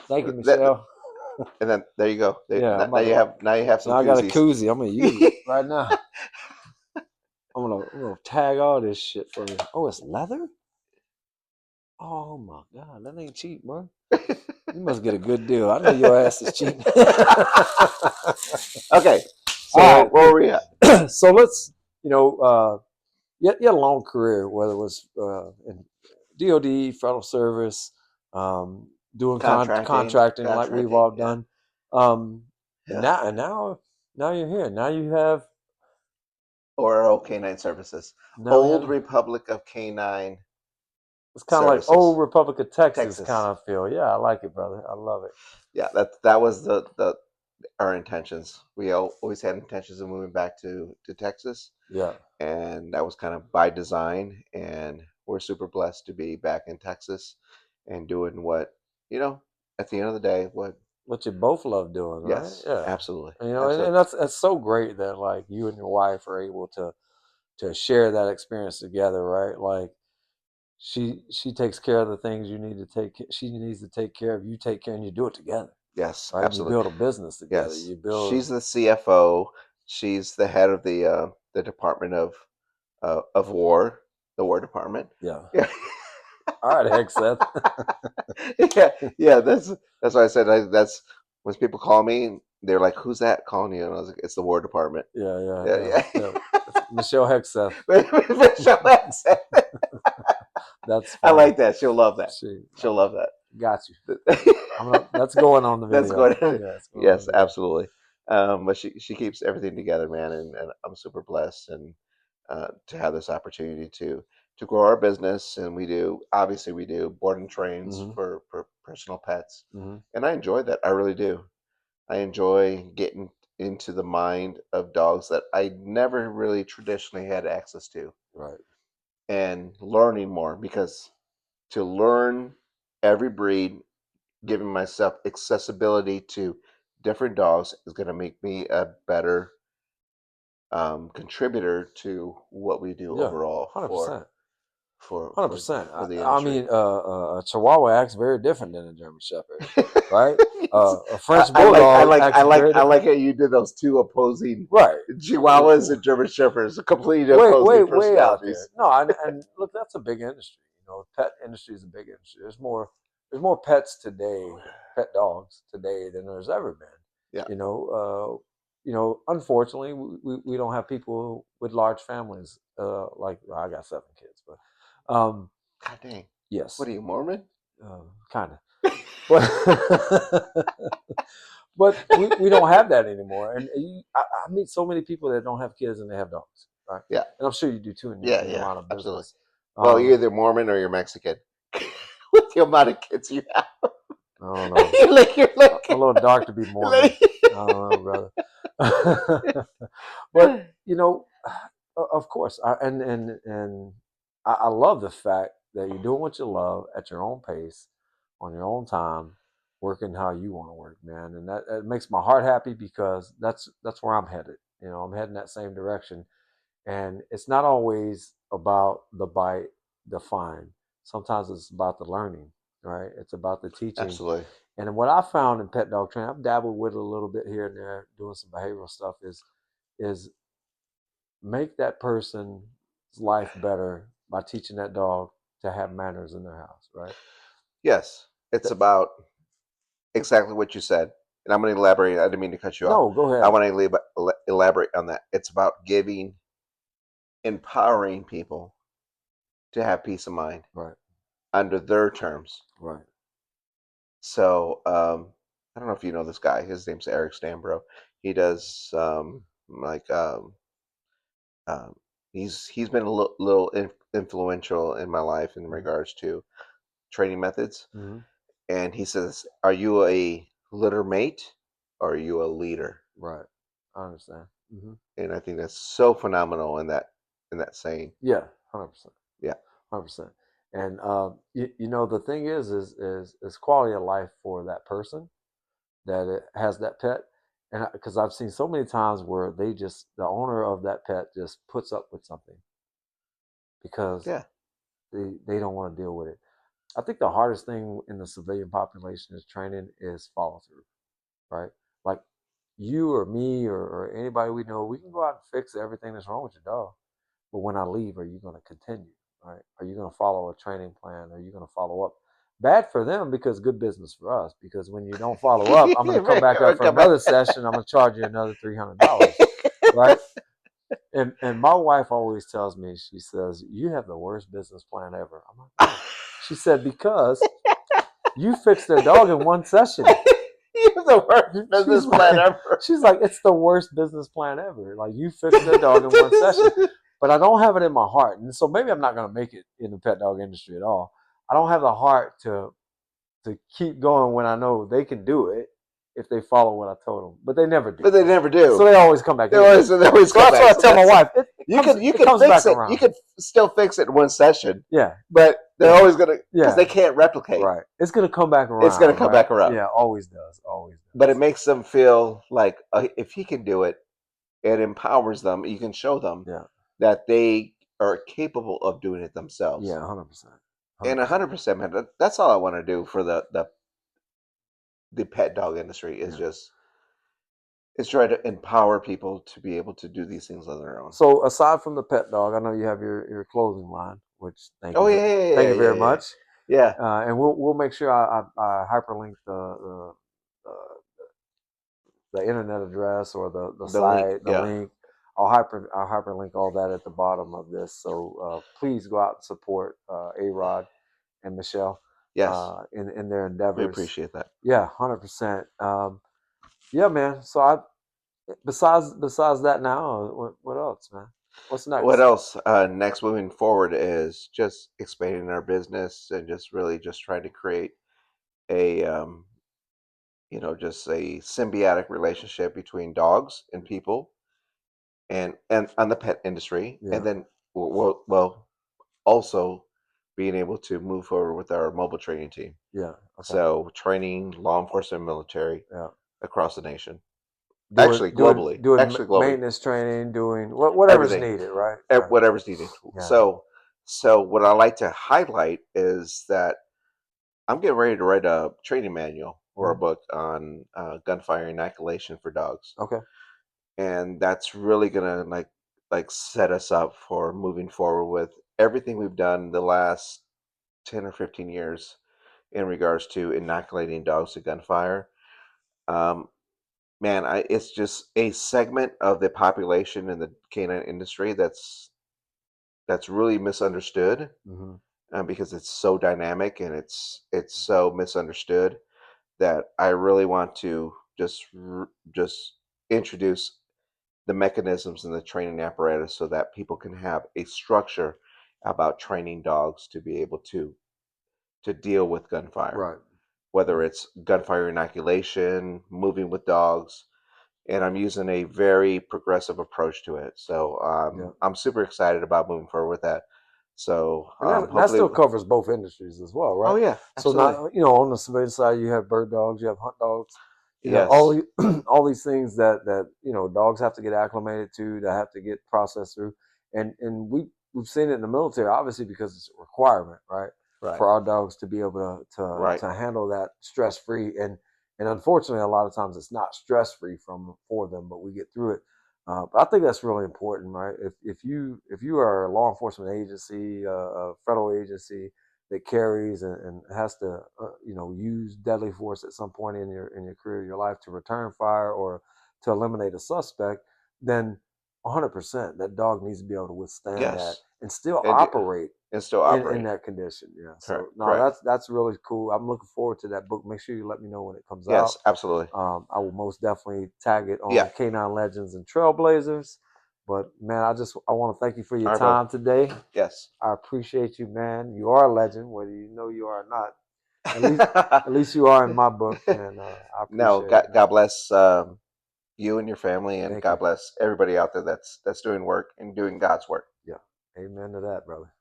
[SPEAKER 1] Thank you, Michelle.
[SPEAKER 2] And then there you go.
[SPEAKER 1] Yeah,
[SPEAKER 2] Now you have some
[SPEAKER 1] now I got a
[SPEAKER 2] koozies.
[SPEAKER 1] koozie. I'm gonna use it right now. I'm gonna tag all this shit for you. Oh, it's leather. Oh my god, that ain't cheap, bro. You must get a good deal. I know your ass is cheap.
[SPEAKER 2] Okay, so
[SPEAKER 1] All right,
[SPEAKER 2] where were we at?
[SPEAKER 1] so let's you had a long career, whether it was in DoD, federal service, doing contracting like we've all
[SPEAKER 2] Yeah,
[SPEAKER 1] done. And
[SPEAKER 2] yeah.
[SPEAKER 1] now you're here. Now you have
[SPEAKER 2] Oro Canine Services.
[SPEAKER 1] now we
[SPEAKER 2] Old
[SPEAKER 1] have
[SPEAKER 2] Republic of Canine
[SPEAKER 1] it's kind of like
[SPEAKER 2] Services.
[SPEAKER 1] old Republic of Texas
[SPEAKER 2] Texas.
[SPEAKER 1] kind of feel. Yeah, I like it, brother. I love it.
[SPEAKER 2] Yeah, that was the our intentions. We always had intentions of moving back to Texas,
[SPEAKER 1] Yeah.
[SPEAKER 2] and that was kind of by design. And we're super blessed to be back in Texas and doing what at the end of the day,
[SPEAKER 1] What you both love doing, right?
[SPEAKER 2] yes,
[SPEAKER 1] Yeah.
[SPEAKER 2] absolutely,
[SPEAKER 1] And that's so great that like you and your wife are able to share that experience together, right? Like she takes care of the things you need to take. She needs to take care of. You take care, and you do it together,
[SPEAKER 2] yes,
[SPEAKER 1] right? You
[SPEAKER 2] absolutely,
[SPEAKER 1] build a business together.
[SPEAKER 2] yes.
[SPEAKER 1] You build,
[SPEAKER 2] She's the CFO. She's the head of the Department of War, the War Department.
[SPEAKER 1] yeah.
[SPEAKER 2] Yeah.
[SPEAKER 1] All right, heck, Seth.
[SPEAKER 2] Yeah. That's why I said that's when people call me, they're like, "Who's that calling you?" And I was like, "It's the War Department."
[SPEAKER 1] Yeah. It's Michelle Hexeth.
[SPEAKER 2] Michelle Hexeth.
[SPEAKER 1] That's
[SPEAKER 2] I
[SPEAKER 1] funny.
[SPEAKER 2] like that. She'll love that. She'll love that.
[SPEAKER 1] Got you. That's going on the
[SPEAKER 2] That's
[SPEAKER 1] video.
[SPEAKER 2] good.
[SPEAKER 1] Yeah, it's going on
[SPEAKER 2] Yes,
[SPEAKER 1] the video.
[SPEAKER 2] absolutely. But she keeps everything together, man, and I'm super blessed and to have this opportunity to grow our business. And we do board and trains
[SPEAKER 1] Mm-hmm.
[SPEAKER 2] for personal pets,
[SPEAKER 1] Mm-hmm.
[SPEAKER 2] and I enjoy that. I really do. I enjoy getting into the mind of dogs that I never really traditionally had access to,
[SPEAKER 1] Right.
[SPEAKER 2] and learning more because to learn every breed, giving myself accessibility to different dogs is going to make me a better contributor to what we do
[SPEAKER 1] Yeah.
[SPEAKER 2] overall
[SPEAKER 1] 100%.
[SPEAKER 2] for
[SPEAKER 1] Hundred
[SPEAKER 2] for
[SPEAKER 1] percent.
[SPEAKER 2] for the
[SPEAKER 1] I
[SPEAKER 2] industry.
[SPEAKER 1] mean, a Chihuahua acts very different than a German Shepherd, right?
[SPEAKER 2] Yes.
[SPEAKER 1] A French Bulldog acts very
[SPEAKER 2] I
[SPEAKER 1] different.
[SPEAKER 2] like how you did those two opposing
[SPEAKER 1] Right.
[SPEAKER 2] Chihuahuas and German Shepherds, completely
[SPEAKER 1] Way,
[SPEAKER 2] opposing
[SPEAKER 1] way out there.
[SPEAKER 2] personalities.
[SPEAKER 1] No, and look, that's a big industry. Pet industry is a big industry. There's more pets today, pet dogs today than there's ever been.
[SPEAKER 2] Yeah.
[SPEAKER 1] Unfortunately, we don't have people with large families. Like well, I got 7 kids, but
[SPEAKER 2] God dang.
[SPEAKER 1] yes,
[SPEAKER 2] What are you, Mormon?
[SPEAKER 1] kind of. But we don't have that anymore. And I meet so many people that don't have kids and they have dogs, right?
[SPEAKER 2] Yeah.
[SPEAKER 1] And I'm sure you do too in
[SPEAKER 2] Yeah,
[SPEAKER 1] your
[SPEAKER 2] yeah,
[SPEAKER 1] line of
[SPEAKER 2] absolutely.
[SPEAKER 1] business.
[SPEAKER 2] Well, you're either Mormon or you're Mexican. With the amount of kids you have.
[SPEAKER 1] I don't know.
[SPEAKER 2] You're like
[SPEAKER 1] A little dark to be Mormon. I don't know, brother. But of course, I love the fact that you're doing what you love at your own pace, on your own time, working how you want to work, man, and that makes my heart happy because that's where I'm headed. I'm heading that same direction, and it's not always about the bite, the fine. Sometimes it's about the learning, right? It's about the teaching.
[SPEAKER 2] absolutely.
[SPEAKER 1] And what I found in pet dog training, I've dabbled with it a little bit here and there, doing some behavioral stuff, is make that person's life better by teaching that dog to have manners in their house, right?
[SPEAKER 2] Yes, it's about exactly what you said. And I'm going to elaborate. I didn't mean to cut you off.
[SPEAKER 1] No, go
[SPEAKER 2] I
[SPEAKER 1] ahead.
[SPEAKER 2] want to elaborate on that. It's about empowering people to have peace of mind
[SPEAKER 1] Right,
[SPEAKER 2] under their terms.
[SPEAKER 1] right.
[SPEAKER 2] So I don't know if you know this guy. His name's Eric Stambro. He does like um, he's been a little influential in my life in
[SPEAKER 1] Mm-hmm.
[SPEAKER 2] regards to training methods.
[SPEAKER 1] Mm-hmm.
[SPEAKER 2] And he says, "Are you a litter mate or are you a leader?"
[SPEAKER 1] Right. I understand. Mm-hmm.
[SPEAKER 2] And I think that's so phenomenal in that saying.
[SPEAKER 1] Yeah, 100%.
[SPEAKER 2] Yeah.
[SPEAKER 1] 100%. And the thing is quality of life for that person that it has that pet, and because I've seen so many times where the owner of that pet just puts up with something because
[SPEAKER 2] Yeah.
[SPEAKER 1] they don't want to deal with it. I think the hardest thing in the civilian population is training is follow through, right? Like you or me or anybody we know, we can go out and fix everything that's wrong with your dog. But when I leave, are you going to continue? Right? Are you going to follow a training plan? Are you going to follow up? Bad for them because good business for us. Because when you don't follow up, I'm going to come back up for
[SPEAKER 2] Come back.
[SPEAKER 1] another session. I'm going to charge you another $300, right? And my wife always tells me, she says, "You have the worst business plan ever." I'm like, "Why?" She said, "Because you fixed their dog in one session."
[SPEAKER 2] You have the worst business plan ever.
[SPEAKER 1] She's like, "It's the worst business plan ever. Like you fixed their dog in one session." But I don't have it in my heart, and so maybe I'm not going to make it in the pet dog industry at all. I don't have the heart to keep going when I know they can do it if they follow what I told them, but they never do.
[SPEAKER 2] But they never do.
[SPEAKER 1] So they always come back.
[SPEAKER 2] They always
[SPEAKER 1] So
[SPEAKER 2] come
[SPEAKER 1] that's
[SPEAKER 2] back.
[SPEAKER 1] what I tell my wife.
[SPEAKER 2] You could
[SPEAKER 1] comes
[SPEAKER 2] fix
[SPEAKER 1] back
[SPEAKER 2] it.
[SPEAKER 1] around.
[SPEAKER 2] You could still fix it in one session.
[SPEAKER 1] Yeah,
[SPEAKER 2] But they're always gonna because
[SPEAKER 1] Yeah.
[SPEAKER 2] they can't replicate.
[SPEAKER 1] right. It's going to come back around.
[SPEAKER 2] It's gonna come back around.
[SPEAKER 1] Yeah, always does. Always does.
[SPEAKER 2] But it makes them feel like if he can do it, it empowers them. You can show them
[SPEAKER 1] Yeah,
[SPEAKER 2] that they are capable of doing it themselves.
[SPEAKER 1] yeah, 100%.
[SPEAKER 2] And 100%, man. That's all I want to do for the pet dog industry is just is try to empower people to be able to do these things on their own.
[SPEAKER 1] So aside from the pet dog, I know you have your clothing line, which thank
[SPEAKER 2] Oh
[SPEAKER 1] you,
[SPEAKER 2] yeah,
[SPEAKER 1] thank you very much.
[SPEAKER 2] Yeah.
[SPEAKER 1] And we'll make sure I hyperlink the internet address or the
[SPEAKER 2] The link.
[SPEAKER 1] site, the
[SPEAKER 2] Yeah.
[SPEAKER 1] link. I'll hyperlink all that at the bottom of this. So please go out and support AROD and Michelle
[SPEAKER 2] Yes.
[SPEAKER 1] in their
[SPEAKER 2] We
[SPEAKER 1] endeavors.
[SPEAKER 2] appreciate that.
[SPEAKER 1] Yeah, 100%. Yeah, man. So I besides that now, what else, man? What's
[SPEAKER 2] What
[SPEAKER 1] next?
[SPEAKER 2] else? Next, moving forward, is just expanding our business and just really just trying to create a just a symbiotic relationship between dogs and people, and on the pet industry, and
[SPEAKER 1] Yeah,
[SPEAKER 2] then well also being able to move forward with our mobile training team.
[SPEAKER 1] yeah. Okay.
[SPEAKER 2] So training law enforcement, military
[SPEAKER 1] Yeah.
[SPEAKER 2] across the nation,
[SPEAKER 1] Doing doing doing
[SPEAKER 2] actually globally,
[SPEAKER 1] maintenance training, doing whatever's
[SPEAKER 2] everything,
[SPEAKER 1] needed, right? Right.
[SPEAKER 2] whatever's needed.
[SPEAKER 1] Yeah.
[SPEAKER 2] So what I like to highlight is that I'm getting ready to write a training manual or a
[SPEAKER 1] Mhm.
[SPEAKER 2] book on gunfire inoculation for dogs,
[SPEAKER 1] Okay.
[SPEAKER 2] and that's really gonna like set us up for moving forward with everything we've done the last 10 or 15 years in regards to inoculating dogs to gunfire. Um, Man, it's just a segment of the population in the canine industry that's really misunderstood,
[SPEAKER 1] Hmm.
[SPEAKER 2] because it's so dynamic and it's so misunderstood that I really want to just introduce the mechanisms and the training apparatus so that people can have a structure about training dogs to be able to deal with gunfire,
[SPEAKER 1] Right.
[SPEAKER 2] whether it's gunfire inoculation, moving with dogs, and I'm using a very progressive approach to it. So
[SPEAKER 1] Yeah.
[SPEAKER 2] I'm super excited about moving forward with that. So
[SPEAKER 1] And that
[SPEAKER 2] hopefully,
[SPEAKER 1] still covers both industries as well,
[SPEAKER 2] oh
[SPEAKER 1] right?
[SPEAKER 2] yeah,
[SPEAKER 1] So
[SPEAKER 2] absolutely,
[SPEAKER 1] not on the civilian side, you have bird dogs, you have hunt dogs, you have
[SPEAKER 2] yes,
[SPEAKER 1] all these things that dogs have to get acclimated to, that have to get processed through, and we've seen it in the military, obviously because it's a requirement, right,
[SPEAKER 2] right,
[SPEAKER 1] for our dogs to be able
[SPEAKER 2] right,
[SPEAKER 1] to handle that stress free, and unfortunately, a lot of times it's not stress free for them, but we get through it. But I think that's really important, right? If you are a law enforcement agency, a federal agency that carries and has to use deadly force at some point in your career, your life, to return fire or to eliminate a suspect, then 100% that dog needs to be able to withstand that
[SPEAKER 2] yes,
[SPEAKER 1] and still
[SPEAKER 2] and
[SPEAKER 1] operate
[SPEAKER 2] and still
[SPEAKER 1] in
[SPEAKER 2] operate.
[SPEAKER 1] that condition. Yeah. So
[SPEAKER 2] Correct,
[SPEAKER 1] no,
[SPEAKER 2] correct.
[SPEAKER 1] that's really cool. I'm looking forward to that book. Make sure you let me know when it comes out.
[SPEAKER 2] Yes, absolutely.
[SPEAKER 1] I will most definitely tag it
[SPEAKER 2] Yeah.
[SPEAKER 1] on Canine Legends and Trailblazers. But man, I want to thank you for your
[SPEAKER 2] All right, brother.
[SPEAKER 1] time today.
[SPEAKER 2] Yes.
[SPEAKER 1] I appreciate you, man. You are a legend, whether you know you are or not. At least you are in my book, and I
[SPEAKER 2] No,
[SPEAKER 1] appreciate it,
[SPEAKER 2] God
[SPEAKER 1] man.
[SPEAKER 2] bless you and your family, and
[SPEAKER 1] Thank
[SPEAKER 2] God
[SPEAKER 1] you.
[SPEAKER 2] bless everybody out there that's doing work and doing God's work.
[SPEAKER 1] Yeah, amen to that, brother.